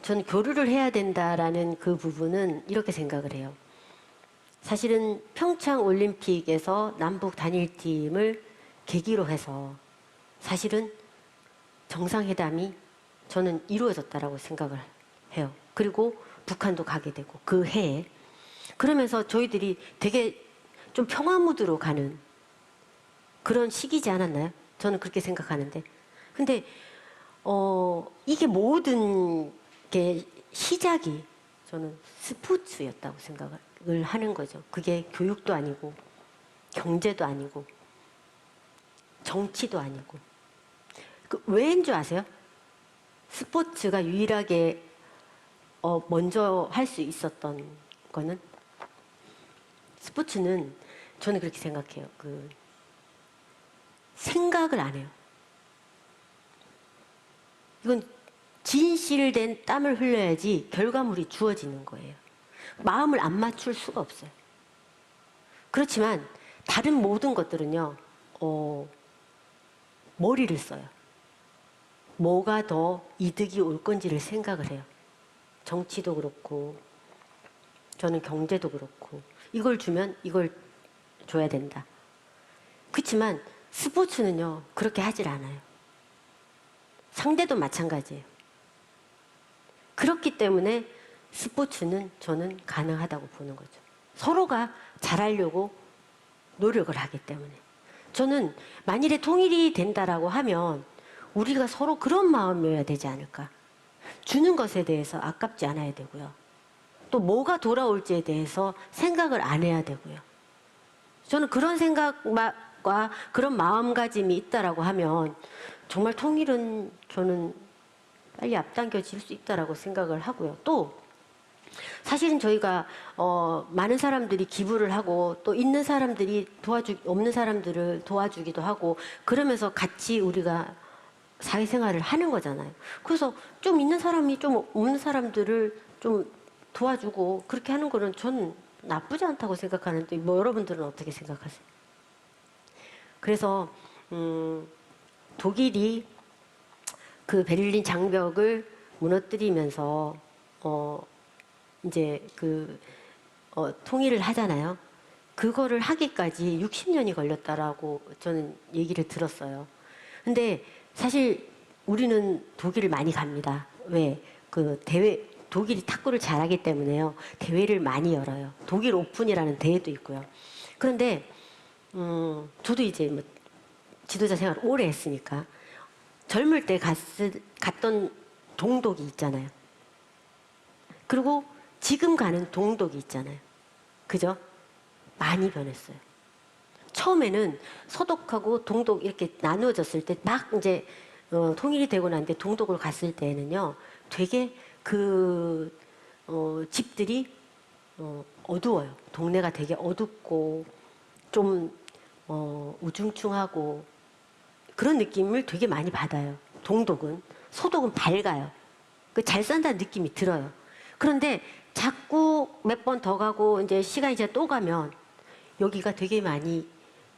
저는 교류를 해야 된다라는 그 부분은 이렇게 생각을 해요. 사실은 평창 올림픽에서 남북 단일팀을 계기로 해서 사실은 정상회담이 저는 이루어졌다라고 생각을 해요. 그리고 북한도 가게 되고 그 해에 그러면서 저희들이 되게 좀 평화 무드로 가는 그런 시기지 않았나요? 저는 그렇게 생각하는데 근데 이게 모든 게 시작이 저는 스포츠였다고 생각을 하는 거죠. 그게 교육도 아니고 경제도 아니고 정치도 아니고 그 왜인 줄 아세요? 스포츠가 유일하게 먼저 할 수 있었던 거는 스포츠는 저는 그렇게 생각해요. 그 생각을 안 해요. 이건 진실된 땀을 흘려야지 결과물이 주어지는 거예요. 마음을 안 맞출 수가 없어요. 그렇지만 다른 모든 것들은요, 머리를 써요. 뭐가 더 이득이 올 건지를 생각을 해요. 정치도 그렇고, 저는 경제도 그렇고, 이걸 주면 이걸 줘야 된다. 그렇지만 스포츠는요, 그렇게 하질 않아요. 상대도 마찬가지예요. 그렇기 때문에 스포츠는 저는 가능하다고 보는 거죠. 서로가 잘하려고 노력을 하기 때문에. 저는 만일에 통일이 된다라고 하면 우리가 서로 그런 마음이어야 되지 않을까. 주는 것에 대해서 아깝지 않아야 되고요. 또 뭐가 돌아올지에 대해서 생각을 안 해야 되고요. 저는 그런 생각과 생각과 그런 마음가짐이 있다라고 하면 정말 통일은 저는 빨리 앞당겨질 수 있다라고 생각을 하고요. 또 사실은 저희가 많은 사람들이 기부를 하고 또 있는 사람들이 없는 사람들을 도와주기도 하고 그러면서 같이 우리가 사회생활을 하는 거잖아요. 그래서 좀 있는 사람이 좀 없는 사람들을 좀 도와주고 그렇게 하는 거는 저는 나쁘지 않다고 생각하는데 뭐 여러분들은 어떻게 생각하세요? 그래서 독일이 그 베를린 장벽을 무너뜨리면서 이제 통일을 하잖아요. 그거를 하기까지 60년이 걸렸다라고 저는 얘기를 들었어요. 근데 사실 우리는 독일을 많이 갑니다. 왜? 독일이 탁구를 잘하기 때문에요. 대회를 많이 열어요. 독일 오픈이라는 대회도 있고요. 그런데 저도 이제 뭐 지도자 생활 오래 했으니까 젊을 때 갔던 동독이 있잖아요. 그리고 지금 가는 동독이 있잖아요. 그죠? 많이 변했어요. 처음에는 서독하고 동독 이렇게 나누어졌을 때 막 이제 통일이 되고 난 뒤에 동독을 갔을 때에는요, 되게 집들이 어두워요. 동네가 되게 어둡고 좀 우중충하고 그런 느낌을 되게 많이 받아요. 동독은. 서독은 밝아요. 잘 산다는 느낌이 들어요. 그런데 자꾸 몇 번 더 가고 이제 시간이 이제 또 가면 여기가 되게 많이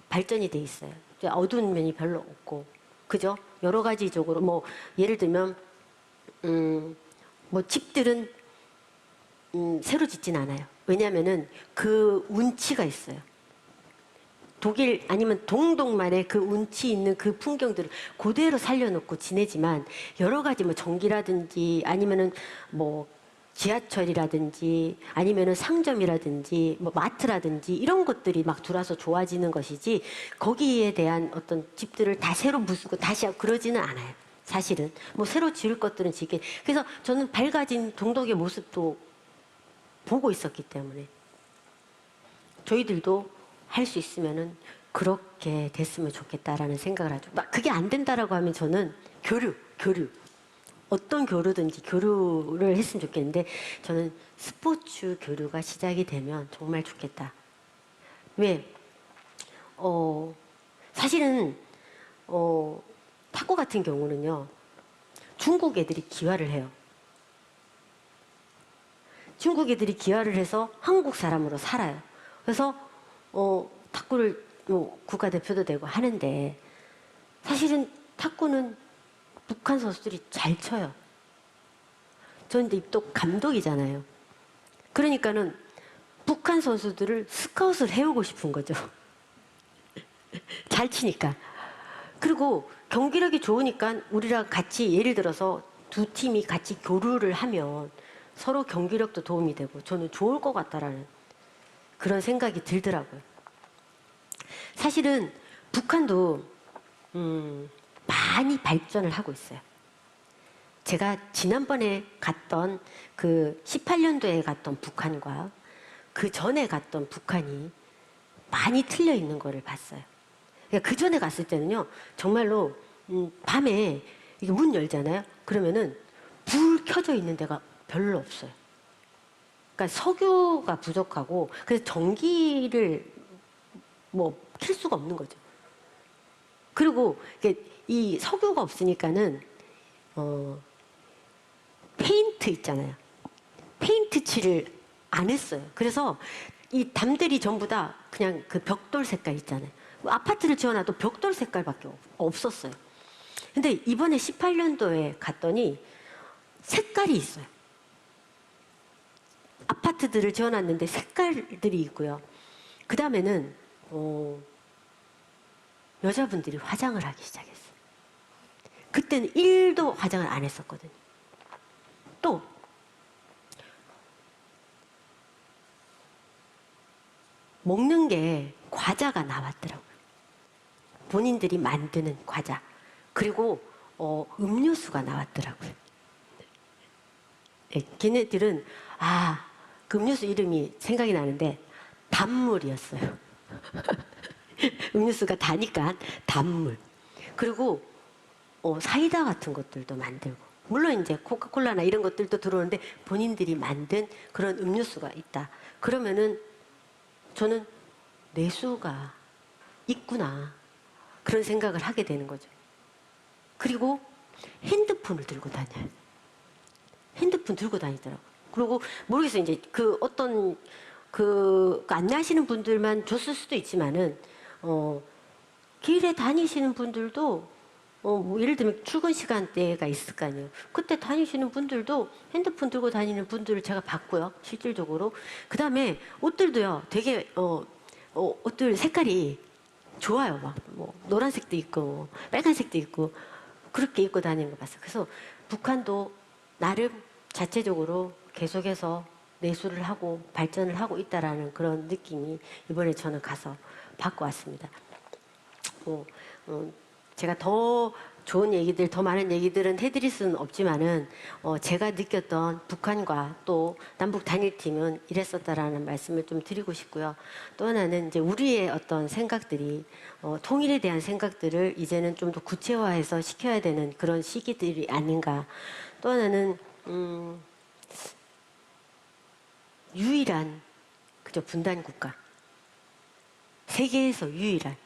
발전이 돼 있어요. 이제 어두운 면이 별로 없고, 그죠? 여러 가지적으로 뭐 예를 들면 뭐 집들은 새로 짓진 않아요. 왜냐하면은 그 운치가 있어요. 독일 아니면 동독만의 그 운치 있는 그 풍경들을 그대로 살려놓고 지내지만 여러 가지 뭐 전기라든지 아니면은 뭐 지하철이라든지 아니면은 상점이라든지 뭐 마트라든지 이런 것들이 막 들어와서 좋아지는 것이지 거기에 대한 어떤 집들을 다 새로 부수고 다시 하고 그러지는 않아요. 사실은 뭐 새로 지을 것들은 짓게. 그래서 저는 밝아진 동독의 모습도 보고 있었기 때문에 저희들도 할 수 있으면은 그렇게 됐으면 좋겠다라는 생각을 하죠. 막 그게 안 된다라고 하면 저는 교류 어떤 교류든지 교류를 했으면 좋겠는데 저는 스포츠 교류가 시작이 되면 정말 좋겠다. 왜? 사실은 탁구 같은 경우는요, 중국 애들이 기화를 해요. 중국 애들이 기화를 해서 한국 사람으로 살아요. 그래서 탁구를 국가대표도 되고 하는데 사실은 탁구는 북한 선수들이 잘 쳐요. 저는 또 감독이잖아요. 그러니까는 북한 선수들을 스카웃을 해오고 싶은 거죠. 잘 치니까. 그리고 경기력이 좋으니까 우리랑 같이 예를 들어서 두 팀이 같이 교류를 하면 서로 경기력도 도움이 되고 저는 좋을 것 같다라는 그런 생각이 들더라고요. 사실은 북한도 많이 발전을 하고 있어요. 제가 지난번에 갔던 그 18년도에 갔던 북한과 그 전에 갔던 북한이 많이 틀려 있는 거를 봤어요. 그러니까 그 전에 갔을 때는요, 정말로 밤에 이게 문 열잖아요. 그러면은 불 켜져 있는 데가 별로 없어요. 그러니까 석유가 부족하고 그래서 전기를 뭐 킬 수가 없는 거죠. 그리고 이 석유가 없으니까는 페인트 있잖아요. 페인트 칠을 안 했어요. 그래서 이 담들이 전부 다 그냥 그 벽돌 색깔 있잖아요. 아파트를 지어놔도 벽돌 색깔밖에 없었어요. 근데 이번에 18년도에 갔더니 색깔이 있어요. 아파트들을 지어놨는데 색깔들이 있고요. 그 다음에는 여자분들이 화장을 하기 시작했어요. 그때는 1도 화장을 안 했었거든요. 또 먹는 게 과자가 나왔더라고요. 본인들이 만드는 과자. 그리고 음료수가 나왔더라고요. 네, 걔네들은 그 음료수 이름이 생각이 나는데 단물이었어요. 음료수가 다니까 단물. 그리고 사이다 같은 것들도 만들고. 물론 이제 코카콜라나 이런 것들도 들어오는데 본인들이 만든 그런 음료수가 있다. 그러면은 저는 내수가 있구나. 그런 생각을 하게 되는 거죠. 그리고 핸드폰을 들고 다녀요. 핸드폰 들고 다니더라고요. 그리고 모르겠어요. 이제 그 어떤 안내하시는 분들만 줬을 수도 있지만은 길에 다니시는 분들도 뭐 예를 들면 출근 시간대가 있을 거 아니에요. 그때 다니시는 분들도 핸드폰 들고 다니는 분들을 제가 봤고요. 실질적으로. 그 다음에 옷들도요. 되게 옷들 색깔이 좋아요. 막 뭐 노란색도 있고 빨간색도 있고 그렇게 입고 다니는 거 봤어요. 그래서 북한도 나름 자체적으로 계속해서 내수를 하고 발전을 하고 있다라는 그런 느낌이 이번에 저는 가서 받고 왔습니다. 제가 더 좋은 얘기들, 더 많은 얘기들은 해드릴 수는 없지만은 제가 느꼈던 북한과 또 남북 단일팀은 이랬었다라는 말씀을 좀 드리고 싶고요. 또 하나는 이제 우리의 어떤 생각들이 통일에 대한 생각들을 이제는 좀 더 구체화해서 시켜야 되는 그런 시기들이 아닌가. 또 하나는 유일한 그저 분단 국가, 세계에서 유일한.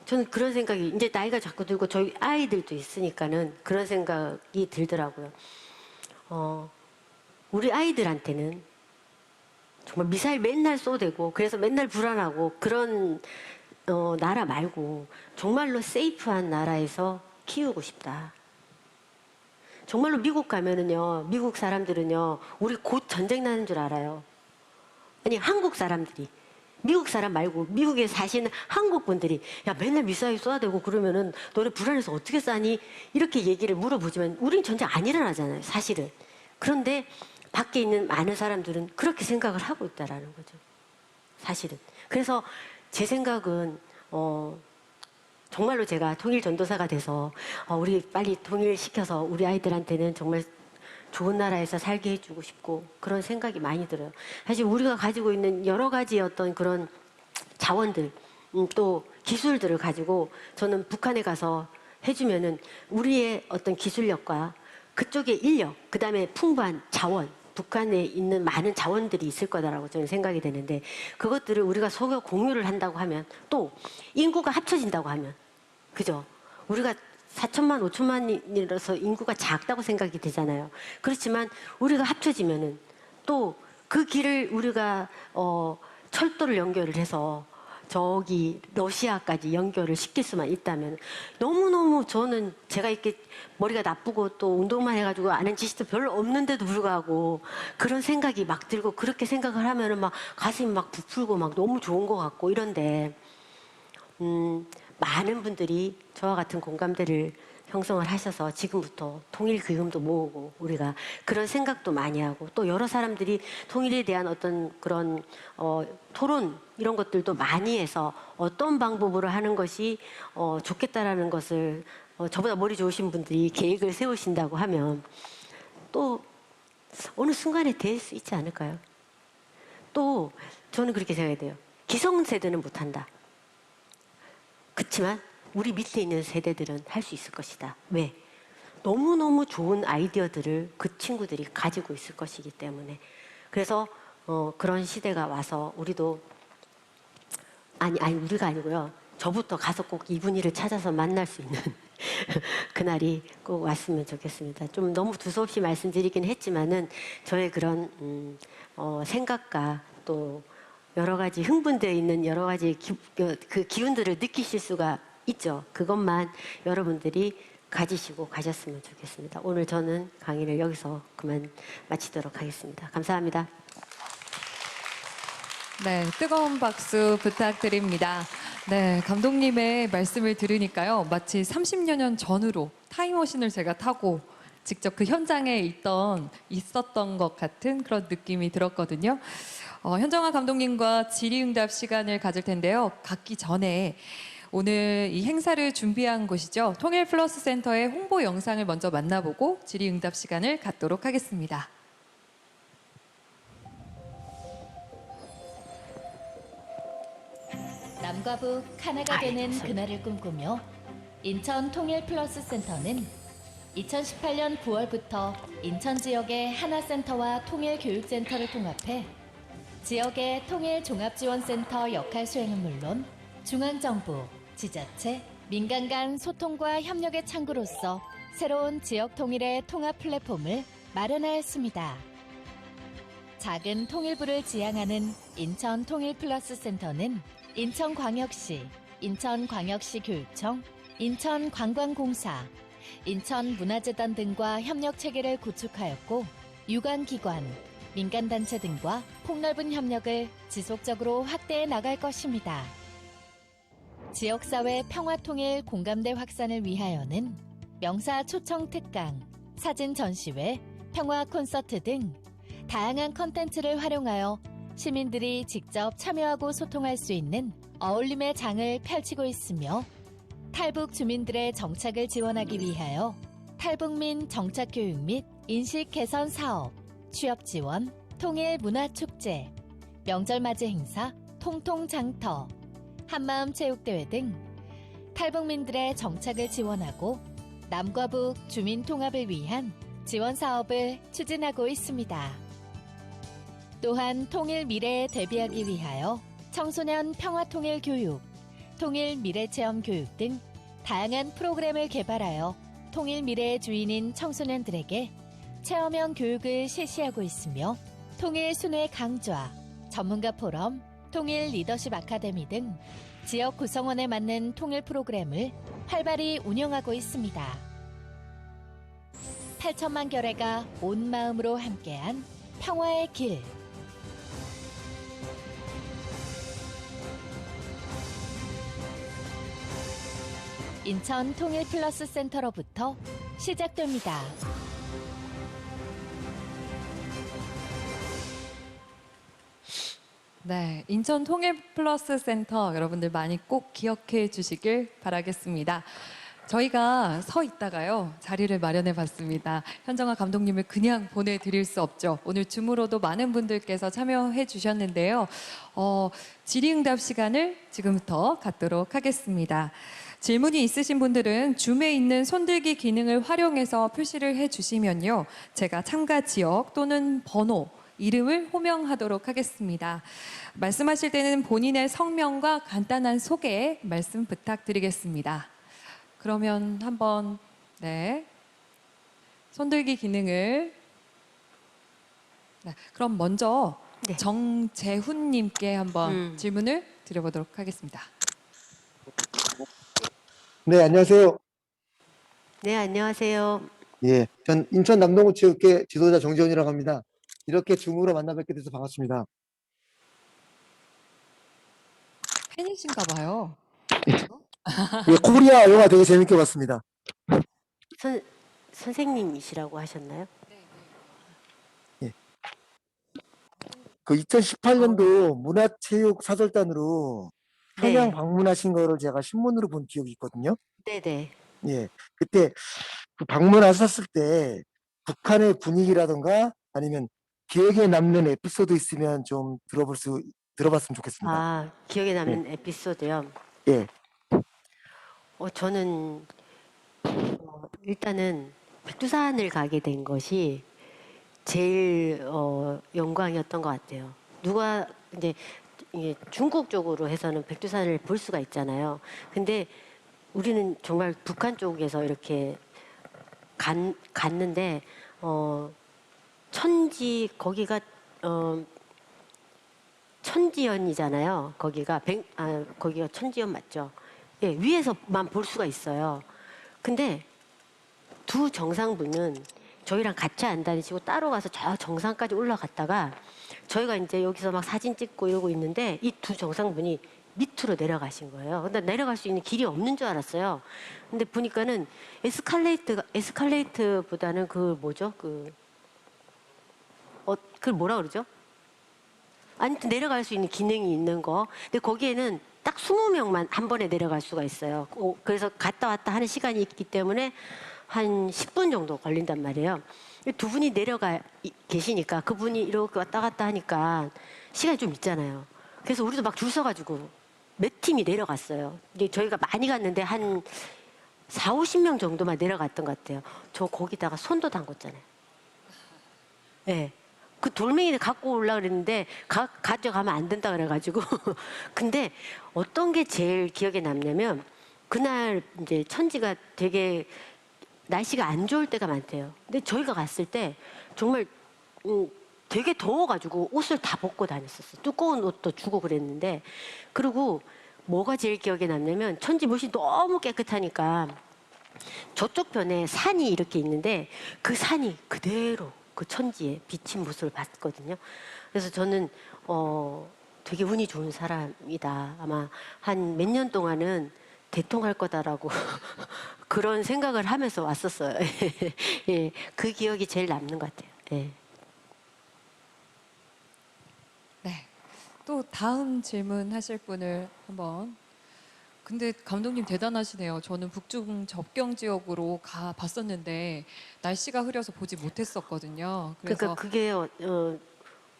저는 그런 생각이 이제 나이가 자꾸 들고 저희 아이들도 있으니까는 그런 생각이 들더라고요. 우리 아이들한테는 정말 미사일 맨날 쏘대고 그래서 맨날 불안하고 그런 나라 말고 정말로 세이프한 나라에서 키우고 싶다. 정말로 미국 가면은요, 미국 사람들은요, 우리 곧 전쟁 나는 줄 알아요. 아니, 한국 사람들이. 미국 사람 말고 미국에 사시는 한국 분들이 야 맨날 미사일 쏘아대고 그러면은 너네 불안해서 어떻게 싸니? 이렇게 얘기를 물어보지만 우린 전쟁 안 일어나잖아요, 사실은. 그런데 밖에 있는 많은 사람들은 그렇게 생각을 하고 있다라는 거죠, 사실은. 그래서 제 생각은 정말로 제가 통일 전도사가 돼서 우리 빨리 통일시켜서 우리 아이들한테는 정말 좋은 나라에서 살게 해주고 싶고 그런 생각이 많이 들어요. 사실 우리가 가지고 있는 여러 가지 어떤 그런 자원들 또 기술들을 가지고 저는 북한에 가서 해주면은 우리의 어떤 기술력과 그쪽의 인력, 그 다음에 풍부한 자원, 북한에 있는 많은 자원들이 있을 거다라고 저는 생각이 되는데 그것들을 우리가 서로 공유를 한다고 하면 또 인구가 합쳐진다고 하면 그죠? 우리가 4천만, 5천만이라서 인구가 작다고 생각이 되잖아요. 그렇지만 우리가 합쳐지면은 또 그 길을 우리가 철도를 연결을 해서 저기 러시아까지 연결을 시킬 수만 있다면 너무너무 저는 제가 이렇게 머리가 나쁘고 또 운동만 해가지고 아는 지식도 별로 없는데도 불구하고 그런 생각이 막 들고 그렇게 생각을 하면은 막 가슴이 막 부풀고 막 너무 좋은 것 같고 이런데 많은 분들이 저와 같은 공감대를 형성을 하셔서 지금부터 통일 기금도 모으고 우리가 그런 생각도 많이 하고 또 여러 사람들이 통일에 대한 어떤 그런 토론 이런 것들도 많이 해서 어떤 방법으로 하는 것이 좋겠다라는 것을 저보다 머리 좋으신 분들이 계획을 세우신다고 하면 또 어느 순간에 될 수 있지 않을까요? 또 저는 그렇게 생각이 돼요. 기성세대는 못한다. 그렇지만 우리 밑에 있는 세대들은 할 수 있을 것이다. 왜? 너무너무 좋은 아이디어들을 그 친구들이 가지고 있을 것이기 때문에. 그래서 그런 시대가 와서 우리도 아니 우리가 아니고요. 저부터 가서 꼭 이분이를 찾아서 만날 수 있는 그날이 꼭 왔으면 좋겠습니다. 좀 너무 두서없이 말씀드리긴 했지만은 저의 그런 생각과 또 여러 가지 흥분되어 있는 여러 가지 그 기운들을 느끼실 수가 있죠. 그것만 여러분들이 가지시고 가셨으면 좋겠습니다. 오늘 저는 강의를 여기서 그만 마치도록 하겠습니다. 감사합니다. 네, 뜨거운 박수 부탁드립니다. 네, 감독님의 말씀을 들으니까요. 마치 30여 년 전으로 타임머신을 제가 타고 직접 그 현장에 있었던 것 같은 그런 느낌이 들었거든요. 현정아 감독님과 질의응답 시간을 가질 텐데요. 갖기 전에 오늘 이 행사를 준비한 곳이죠. 통일플러스 센터의 홍보 영상을 먼저 만나보고 질의응답 시간을 갖도록 하겠습니다. 남과 북 하나가 되는 그날을 꿈꾸며 인천 통일 플러스 센터는 2018년 9월부터 인천 지역의 하나센터와 통일교육센터를 통합해 지역의 통일종합지원센터 역할 수행은 물론 중앙정부, 지자체, 민간 간 소통과 협력의 창구로서 새로운 지역 통일의 통합 플랫폼을 마련하였습니다. 작은 통일부를 지향하는 인천 통일 플러스 센터는 인천광역시, 인천광역시 교육청, 인천관광공사, 인천문화재단 등과 협력 체계를 구축하였고 유관기관, 민간단체 등과 폭넓은 협력을 지속적으로 확대해 나갈 것입니다. 지역사회 평화통일 공감대 확산을 위하여는 명사 초청 특강, 사진 전시회, 평화 콘서트 등 다양한 컨텐츠를 활용하여 시민들이 직접 참여하고 소통할 수 있는 어울림의 장을 펼치고 있으며 탈북 주민들의 정착을 지원하기 위하여 탈북민 정착교육 및 인식 개선 사업, 취업 지원, 통일 문화축제, 명절맞이 행사, 통통장터, 한마음 체육대회 등 탈북민들의 정착을 지원하고 남과 북 주민 통합을 위한 지원 사업을 추진하고 있습니다. 또한 통일 미래에 대비하기 위하여 청소년 평화통일 교육, 통일 미래체험 교육 등 다양한 프로그램을 개발하여 통일 미래의 주인인 청소년들에게 체험형 교육을 실시하고 있으며 통일 순회 강좌, 전문가 포럼, 통일 리더십 아카데미 등 지역 구성원에 맞는 통일 프로그램을 활발히 운영하고 있습니다. 8천만 결애가 온 마음으로 함께한 평화의 길. 인천 통일 플러스 센터로부터 시작됩니다. 네, 인천 통일 플러스 센터 여러분들 많이 꼭 기억해 주시길 바라겠습니다. 저희가 서 있다가요, 자리를 마련해 봤습니다. 현정아 감독님을 그냥 보내드릴 수 없죠. 오늘 줌으로도 많은 분들께서 참여해 주셨는데요. 질의응답 시간을 지금부터 갖도록 하겠습니다. 질문이 있으신 분들은 줌에 있는 손들기 기능을 활용해서 표시를 해 주시면요, 제가 참가 지역 또는 번호, 이름을 호명하도록 하겠습니다. 말씀하실 때는 본인의 성명과 간단한 소개 말씀 부탁드리겠습니다. 그러면 한번 손들기 기능을 그럼 먼저 네. 정재훈님께 한번 질문을 드려보도록 하겠습니다. 네, 안녕하세요. 네, 안녕하세요. 예, 전 인천 남동구체육회 지도자 정재훈이라고 합니다. 이렇게 줌으로 만나 뵙게 돼서 반갑습니다. 팬이신가 봐요. 예, 코리아 영화 되게 재밌게 봤습니다. 선생님이시라고 하셨나요? 그 2018년도 문화체육사절단으로 평양 네. 방문하신 거를 제가 신문으로 본 기억이 있거든요. 네네. 예, 그때 그 방문하셨을 때 북한의 분위기라던가 아니면 기억에 남는 에피소드 있으면 좀 들어봤으면 좋겠습니다. 아, 기억에 남는 에피소드요. 예, 저는 일단은 백두산을 가게 된 것이 제일 영광이었던 것 같아요. 누가 이제 이게 중국 쪽으로 해서는 백두산을 볼 수가 있잖아요. 근데 우리는 정말 북한 쪽에서 이렇게 갔는데 거기가 천지연이잖아요. 거기가 천지연 맞죠? 예, 위에서만 볼 수가 있어요. 근데 두 정상분은 저희랑 같이 안 다니시고 따로 가서 저 정상까지 올라갔다가 저희가 이제 여기서 막 사진 찍고 이러고 있는데 이 두 정상분이 밑으로 내려가신 거예요. 근데 내려갈 수 있는 길이 없는 줄 알았어요. 근데 보니까는 에스컬레이트보다는 그걸 뭐라 그러죠? 아무튼 내려갈 수 있는 기능이 있는 거. 근데 거기에는 딱 20명만 한 번에 내려갈 수가 있어요. 그래서 갔다 왔다 하는 시간이 있기 때문에 한 10분 정도 걸린단 말이에요. 두 분이 내려가 계시니까 그분이 이렇게 왔다 갔다 하니까 시간이 좀 있잖아요. 그래서 우리도 막 줄 서가지고 몇 팀이 내려갔어요. 근데 저희가 많이 갔는데 한 4, 50명 정도만 내려갔던 것 같아요. 저 거기다가 손도 담궜잖아요. 예. 그 돌멩이를 갖고 올라 그랬는데 가져가면 안 된다 그래가지고 근데 어떤 게 제일 기억에 남냐면 그날 이제 천지가 되게 날씨가 안 좋을 때가 많대요. 근데 저희가 갔을 때 정말 되게 더워가지고 옷을 다 벗고 다녔었어요. 두꺼운 옷도 주고 그랬는데 그리고 뭐가 제일 기억에 남냐면 천지 못이 너무 깨끗하니까 저쪽 편에 산이 이렇게 있는데 그 산이 그대로 그 천지에 비친 모습을 봤거든요. 그래서 저는 되게 운이 좋은 사람이다. 아마 한 몇 년 동안은 대통할 거다라고 그런 생각을 하면서 왔었어요. 예, 그 기억이 제일 남는 것 같아요. 예. 네. 또 다음 질문하실 분을 한번. 근데 감독님 대단하시네요. 저는 북중 접경 지역으로 가 봤었는데 날씨가 흐려서 보지 못했었거든요. 그러니까 그래서 그게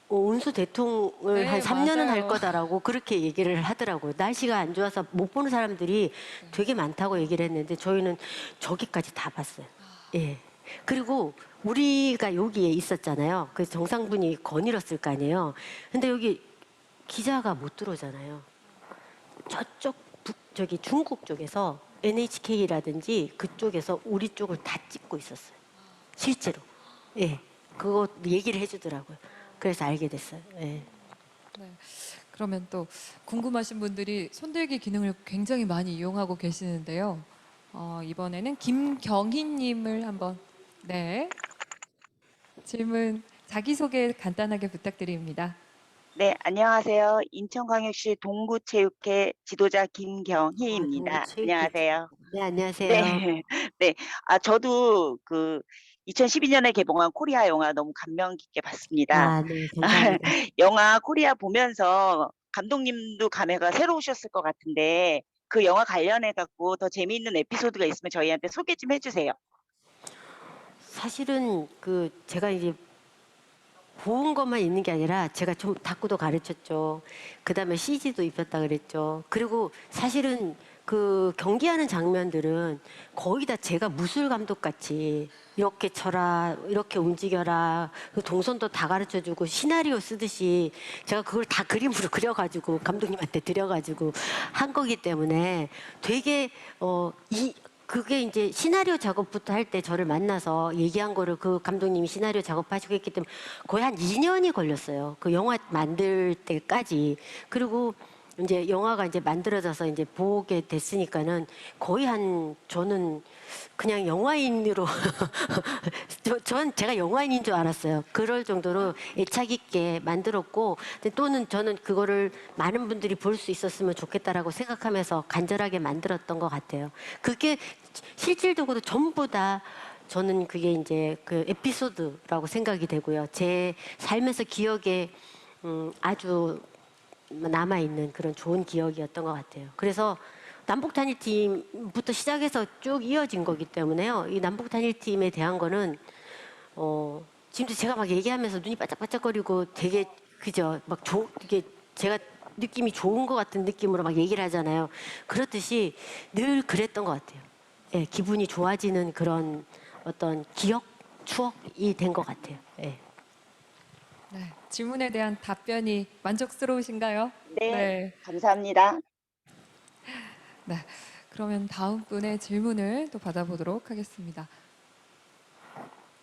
운수 대통을 네, 한 3년은 할 맞아요. 거다라고 그렇게 얘기를 하더라고요. 날씨가 안 좋아서 못 보는 사람들이 되게 많다고 얘기를 했는데 저희는 저기까지 다 봤어요. 예. 그리고 우리가 여기에 있었잖아요. 그래서 정상분이 거닐었을 거 아니에요. 근데 여기 기자가 못 들어오잖아요. 저쪽 저기 중국 쪽에서 NHK라든지 그쪽에서 우리 쪽을 다 찍고 있었어요. 실제로. 예. 그거 얘기를 해주더라고요. 그래서 알게 됐어요. 예. 네. 그러면 또 궁금하신 분들이 손들기 기능을 굉장히 많이 이용하고 계시는데요. 이번에는 김경희님을 한번 네 질문 자기소개 간단하게 부탁드립니다. 네, 안녕하세요. 인천광역시 동구체육회 지도자 중국 김경희입니다. 체육회. 안녕하세요. 네, 안녕하세요. 네, 네. 저도 2012년에 개봉한 코리아 영화 너무 감명 깊게 봤습니다. 아, 네, 감사합니다. 영화 코리아 보면서 감독님도 감회가 새로우셨을 것 같은데 그 영화 관련해 갖고 더 재미있는 에피소드가 있으면 저희한테 소개 좀 해주세요. 사실은 제가 이제 본 것만 있는 게 아니라 제가 좀 탁구도 가르쳤죠. 그다음에 CG도 입혔다 그랬죠. 그리고 사실은 그 경기하는 장면들은 거의 다 제가 무술 감독 같이 이렇게 쳐라, 이렇게 움직여라, 그 동선도 다 가르쳐주고 시나리오 쓰듯이 제가 그걸 다 그림으로 그려가지고 감독님한테 드려가지고 한 거기 때문에 되게 그게 이제 시나리오 작업부터 할 때 저를 만나서 얘기한 거를 그 감독님이 시나리오 작업하시고 했기 때문에 거의 한 2년이 걸렸어요. 그 영화 만들 때까지. 그리고 이제 영화가 이제 만들어져서 이제 보게 됐으니까는 거의 저는 그냥 영화인으로 제가 영화인인 줄 알았어요. 그럴 정도로 애착 있게 만들었고 근데 또는 저는 그거를 많은 분들이 볼 수 있었으면 좋겠다라고 생각하면서 간절하게 만들었던 것 같아요. 그게 실질적으로 전부 다 저는 그게 이제 그 에피소드라고 생각이 되고요. 제 삶에서 기억에 아주 남아있는 그런 좋은 기억이었던 것 같아요. 그래서 남북단일팀부터 시작해서 쭉 이어진 거기 때문에요. 이 남북단일팀에 대한 거는 지금도 제가 막 얘기하면서 눈이 반짝반짝거리고 되게 그죠? 이게 제가 느낌이 좋은 것 같은 느낌으로 막 얘기를 하잖아요. 그렇듯이 늘 그랬던 것 같아요. 예, 기분이 좋아지는 그런 어떤 기억, 추억이 된 것 같아요. 예. 네, 질문에 대한 답변이 만족스러우신가요? 네, 감사합니다. 네. 그러면 다음 분의 질문을 또 받아보도록 하겠습니다.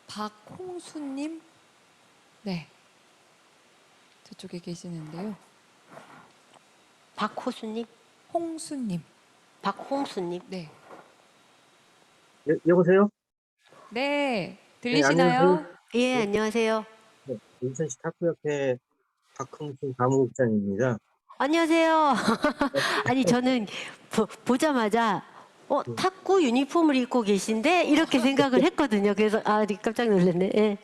박홍수님, 네, 저쪽에 계시는데요. 박호수님, 홍수님, 박홍수님. 네, 여보세요? 네, 네, 들리시나요? 안녕하세요. 예, 안녕하세요. 네, 인천시 탁구협회 박흥순 사무국장입니다. 안녕하세요. 아니 저는 보자마자 탁구 유니폼을 입고 계신데 이렇게 생각을 했거든요. 그래서 깜짝 놀랐네. 예.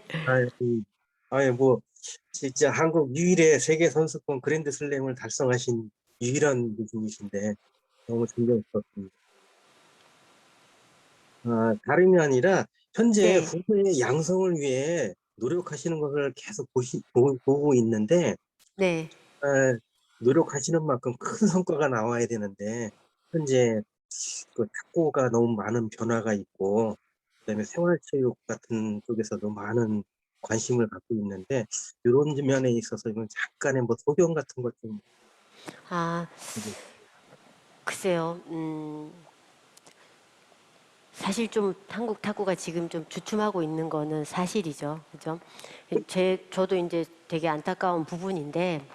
뭐 진짜 한국 유일의 세계 선수권 그랜드슬램을 달성하신 유일한 분이신데 너무 존경스럽습니다. 다름이 아니라 현재 네. 후배의 양성을 위해 노력하시는 것을 계속 보고 있는데 네. 노력하시는 만큼 큰 성과가 나와야 되는데 현재 그 탁구가 너무 많은 변화가 있고 그다음에 생활체육 같은 쪽에서도 많은 관심을 갖고 있는데 이런 면에 있어서 이건 잠깐의 뭐 소견 같은 것 좀 아, 글쎄요. 사실 좀 한국 탁구가 지금 좀 주춤하고 있는 거는 사실이죠. 그죠? 저도 이제 되게 안타까운 부분인데,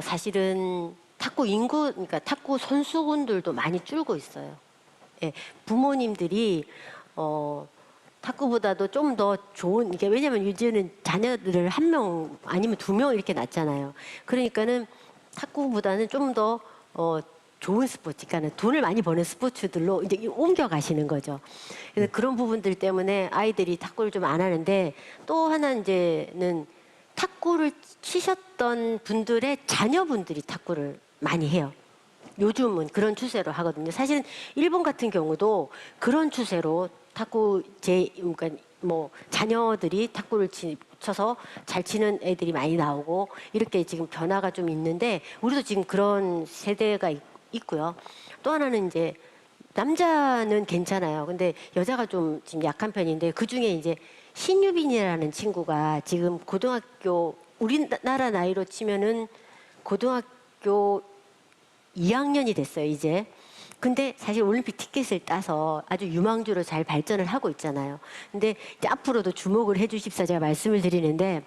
사실은 탁구 인구, 그러니까 탁구 선수군들도 많이 줄고 있어요. 예, 부모님들이, 탁구보다도 좀 더 좋은, 이게 왜냐면 요즘은 자녀들을 1명 아니면 2명 이렇게 낳잖아요. 그러니까는 탁구보다는 좀 더, 좋은 스포츠, 그러니까 돈을 많이 버는 스포츠들로 이제 옮겨가시는 거죠. 그래서 그런 부분들 때문에 아이들이 탁구를 좀 안 하는데 또 하나 이제는 탁구를 치셨던 분들의 자녀분들이 탁구를 많이 해요. 요즘은 그런 추세로 하거든요. 사실은 일본 같은 경우도 그런 추세로 탁구 그러니까 뭐 자녀들이 탁구를 쳐서 잘 치는 애들이 많이 나오고 이렇게 지금 변화가 좀 있는데 우리도 지금 그런 세대가 있고요. 또 하나는 이제 남자는 괜찮아요. 근데 여자가 좀 지금 약한 편인데 그 중에 이제 신유빈이라는 친구가 지금 고등학교 우리나라 나이로 치면은 고등학교 2학년이 됐어요, 이제. 근데 사실 올림픽 티켓을 따서 아주 유망주로 잘 발전을 하고 있잖아요. 근데 이제 앞으로도 주목을 해주십사 제가 말씀을 드리는데,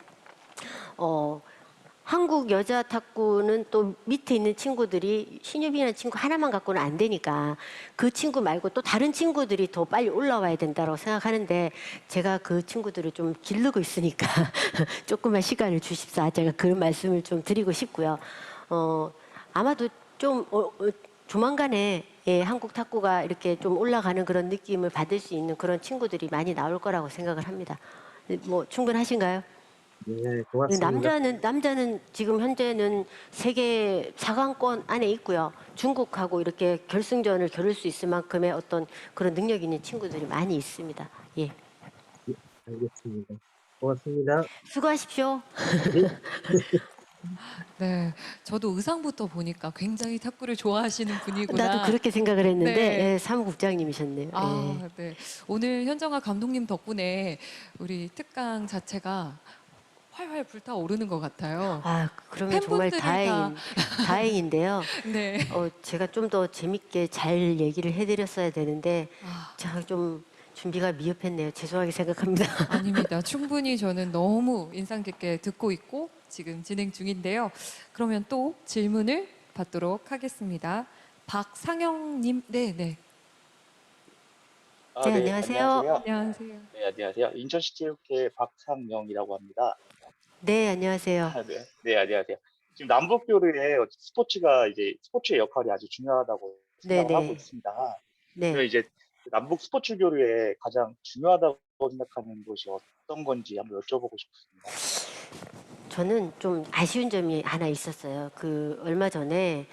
한국 여자 탁구는 또 밑에 있는 친구들이 신유빈이라는 친구 하나만 갖고는 안 되니까 그 친구 말고 또 다른 친구들이 더 빨리 올라와야 된다고 생각하는데 제가 그 친구들을 좀 기르고 있으니까 조금만 시간을 주십사. 제가 그런 말씀을 좀 드리고 싶고요. 아마도 좀 조만간에 예, 한국 탁구가 이렇게 좀 올라가는 그런 느낌을 받을 수 있는 그런 친구들이 많이 나올 거라고 생각을 합니다. 뭐 충분하신가요? 네, 고맙습니다. 남자는 지금 현재는 세계 4강권 안에 있고요. 중국하고 이렇게 결승전을 겨룰 수 있을 만큼의 어떤 그런 능력 있는 친구들이 많이 있습니다. 예. 알겠습니다. 고맙습니다. 수고하십시오. 네, 저도 의상부터 보니까 굉장히 탁구를 좋아하시는 분이구나. 나도 그렇게 생각을 했는데 네. 예, 사무국장님이셨네요. 예. 아, 네. 오늘 현정아 감독님 덕분에 우리 특강 자체가 활활 불타오르는 것 같아요. 아, 그러면 정말 팬분들이 다 다행인데요. 네. 제가 좀 더 재밌게 잘 얘기를 해드렸어야 되는데 아, 제가 좀 준비가 미흡했네요. 죄송하게 생각합니다. 아닙니다. 충분히 저는 너무 인상 깊게 듣고 있고 지금 진행 중인데요. 그러면 또 질문을 받도록 하겠습니다. 박상영님, 네, 네. 네, 안녕하세요. 안녕하세요. 네, 안녕하세요. 인천시체육회 박상영이라고 합니다. 네, 안녕하세요. 네, 네, 안녕하세요. 지금 남북교류에 스포츠가 이제 스포츠의 역할이 아주 중요하다고 생각을 네, 하고 네. 있습니다. 네. 그럼 이제 남북 스포츠 교류에 가장 중요하다고 생각하는 것이 어떤 건지 한번 여쭤보고 싶습니다. 저는 좀 아쉬운 점이 하나 있었어요. 그 얼마 전에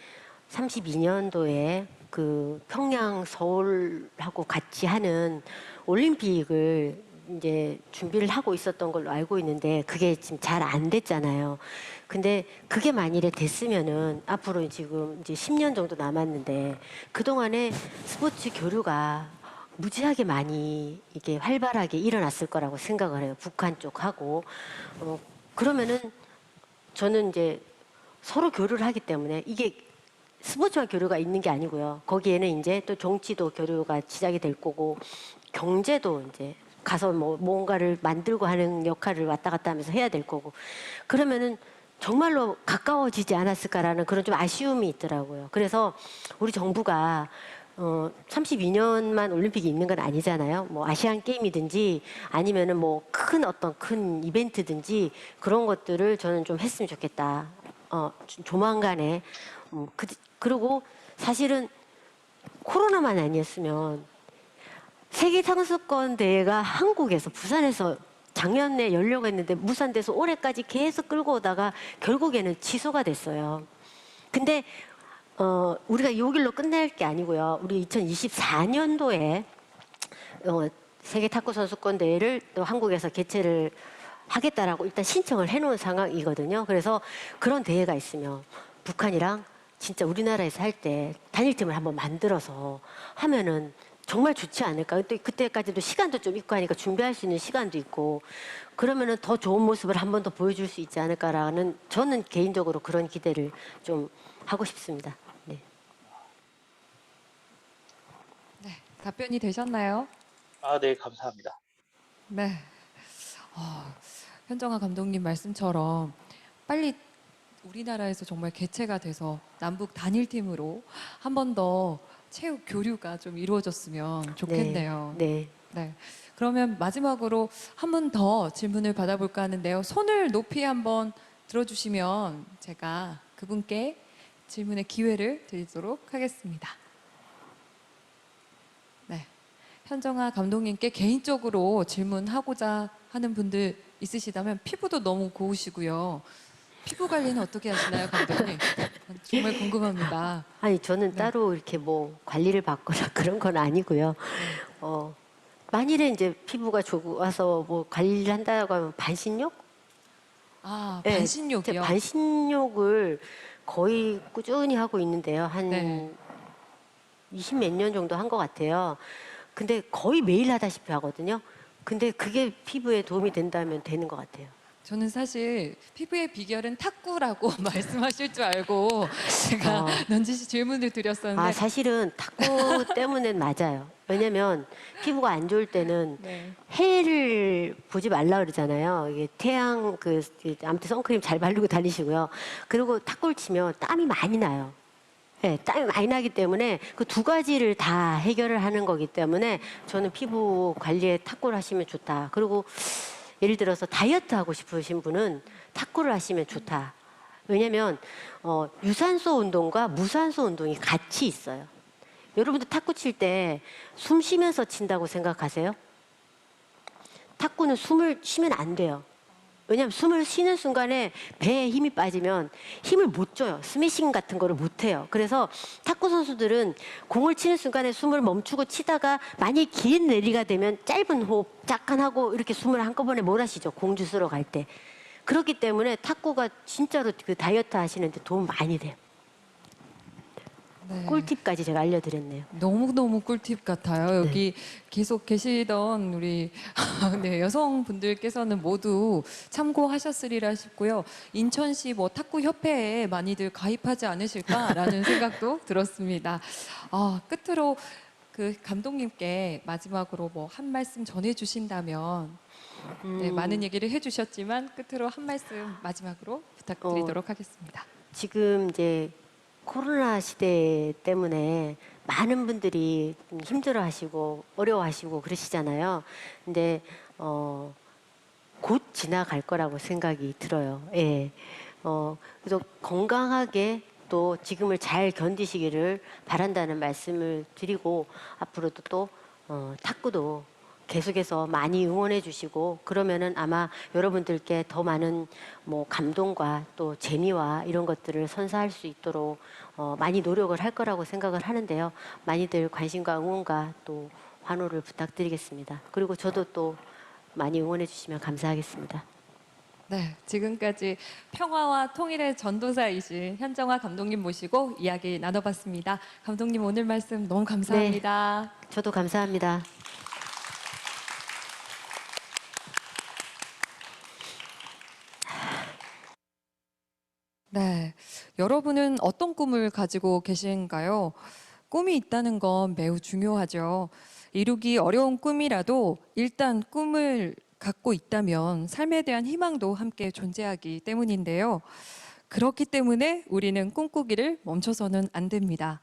32년도에 그 평양 서울하고 같이 하는 올림픽을 이제 준비를 하고 있었던 걸로 알고 있는데 그게 지금 잘 안 됐잖아요. 근데 그게 만일에 됐으면은 앞으로 지금 이제 10년 정도 남았는데 그동안에 스포츠 교류가 무지하게 많이 이게 활발하게 일어났을 거라고 생각을 해요. 북한 쪽하고. 그러면은 저는 이제 서로 교류를 하기 때문에 이게 스포츠와 교류가 있는 게 아니고요. 거기에는 이제 또 정치도 교류가 시작이 될 거고 경제도 이제 가서 뭐 뭔가를 만들고 하는 역할을 왔다 갔다 하면서 해야 될 거고 그러면은 정말로 가까워지지 않았을까라는 그런 좀 아쉬움이 있더라고요. 그래서 우리 정부가 32년만 올림픽이 있는 건 아니잖아요. 뭐 아시안 게임이든지 아니면은 뭐 어떤 큰 이벤트든지 그런 것들을 저는 좀 했으면 좋겠다. 조만간에 그리고 사실은 코로나만 아니었으면 세계 선수권 대회가 한국에서 부산에서 작년에 열려고 했는데 무산돼서 올해까지 계속 끌고 오다가 결국에는 취소가 됐어요. 근데 우리가 요 길로 끝낼 게 아니고요. 우리 2024년도에 세계 탁구 선수권 대회를 또 한국에서 개최를 하겠다라고 일단 신청을 해놓은 상황이거든요. 그래서 그런 대회가 있으면 북한이랑 진짜 우리나라에서 할 때 단일팀을 한번 만들어서 하면은 정말 좋지 않을까. 또 그때까지도 시간도 좀 있고 하니까 준비할 수 있는 시간도 있고 그러면은 더 좋은 모습을 한 번 더 보여줄 수 있지 않을까라는 저는 개인적으로 그런 기대를 좀 하고 싶습니다. 네. 네, 답변이 되셨나요? 아, 네, 감사합니다. 네. 현정아 감독님 말씀처럼 빨리 우리나라에서 정말 개최가 돼서 남북 단일팀으로 한 번 더 체육 교류가 좀 이루어졌으면 좋겠네요. 네. 네. 그러면 마지막으로 한 번 더 질문을 받아볼까 하는데요. 손을 높이 한번 들어주시면 제가 그분께 질문의 기회를 드리도록 하겠습니다. 네. 현정아 감독님께 개인적으로 질문하고자 하는 분들 있으시다면 피부도 너무 고우시고요. 피부 관리는 어떻게 하시나요, 감독님? 정말 궁금합니다. 아니 저는 네. 따로 이렇게 뭐 관리를 받거나 그런 건 아니고요. 만일에 이제 피부가 좋아서 뭐 관리를 한다고 하면 반신욕? 아, 네, 반신욕이요? 반신욕을 거의 꾸준히 하고 있는데요. 한 네. 20 몇 년 정도 한 것 같아요. 근데 거의 매일 하다시피 하거든요. 근데 그게 피부에 도움이 된다면 되는 것 같아요. 저는 사실 피부의 비결은 탁구라고 말씀하실 줄 알고 제가 어. 넌지시 질문을 드렸었는데 아, 사실은 탁구 때문엔 맞아요. 왜냐면 피부가 안 좋을 때는 네. 해를 보지 말라 그러잖아요. 이게 태양 아무튼 선크림 잘 바르고 다니시고요. 그리고 탁구를 치면 땀이 많이 나요. 네, 땀이 많이 나기 때문에 그 두 가지를 다 해결을 하는 거기 때문에 저는 피부 관리에 탁구를 하시면 좋다. 그리고 예를 들어서 다이어트 하고 싶으신 분은 탁구를 하시면 좋다. 왜냐면 유산소 운동과 무산소 운동이 같이 있어요. 여러분들 탁구 칠 때 숨 쉬면서 친다고 생각하세요? 탁구는 숨을 쉬면 안 돼요. 왜냐하면 숨을 쉬는 순간에 배에 힘이 빠지면 힘을 못 줘요. 스매싱 같은 거를 못 해요. 그래서 탁구 선수들은 공을 치는 순간에 숨을 멈추고 치다가 만약에 긴 내리가 되면 짧은 호흡 잠깐 하고 이렇게 숨을 한꺼번에 몰아쉬죠. 공 주스러 갈 때. 그렇기 때문에 탁구가 진짜로 그 다이어트 하시는데 도움 많이 돼요. 네. 꿀팁까지 제가 알려드렸네요. 너무너무 꿀팁 같아요. 네. 여기 계속 계시던 우리 네, 여성분들께서는 모두 참고하셨으리라 싶고요. 인천시 뭐 탁구 협회에 많이들 가입하지 않으실까라는 생각도 들었습니다. 끝으로 그 감독님께 마지막으로 뭐 한 말씀 전해 주신다면 네, 많은 얘기를 해주셨지만 끝으로 한 말씀 마지막으로 부탁드리도록 하겠습니다. 지금 이제 코로나 시대 때문에 많은 분들이 좀 힘들어하시고 어려워하시고 그러시잖아요. 근데 곧 지나갈 거라고 생각이 들어요. 예. 그래서 건강하게 또 지금을 잘 견디시기를 바란다는 말씀을 드리고 앞으로도 또 탁구도 계속해서 많이 응원해 주시고 그러면은 아마 여러분들께 더 많은 뭐 감동과 또 재미와 이런 것들을 선사할 수 있도록 많이 노력을 할 거라고 생각을 하는데요. 많이들 관심과 응원과 또 환호를 부탁드리겠습니다. 그리고 저도 또 많이 응원해 주시면 감사하겠습니다. 네, 지금까지 평화와 통일의 전도사이신 현정아 감독님 모시고 이야기 나눠봤습니다. 감독님 오늘 말씀 너무 감사합니다. 저도 감사합니다. 네, 여러분은 어떤 꿈을 가지고 계신가요? 꿈이 있다는 건 매우 중요하죠. 이루기 어려운 꿈이라도 일단 꿈을 갖고 있다면 삶에 대한 희망도 함께 존재하기 때문인데요. 그렇기 때문에 우리는 꿈꾸기를 멈춰서는 안 됩니다.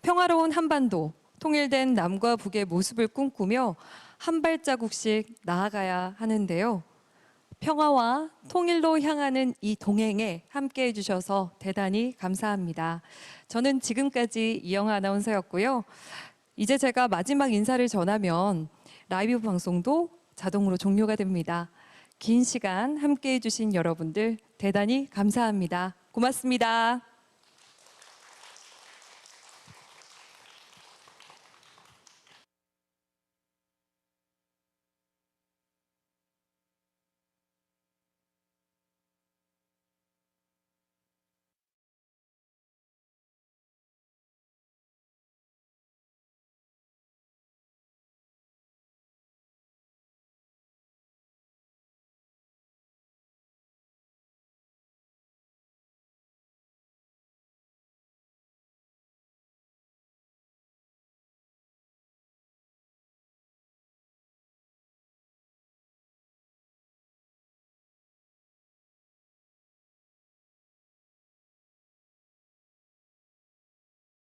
평화로운 한반도, 통일된 남과 북의 모습을 꿈꾸며 한 발자국씩 나아가야 하는데요. 평화와 통일로 향하는 이 동행에 함께 해주셔서 대단히 감사합니다. 저는 지금까지 이영하 아나운서였고요. 이제 제가 마지막 인사를 전하면 라이브 방송도 자동으로 종료가 됩니다. 긴 시간 함께 해주신 여러분들 대단히 감사합니다. 고맙습니다.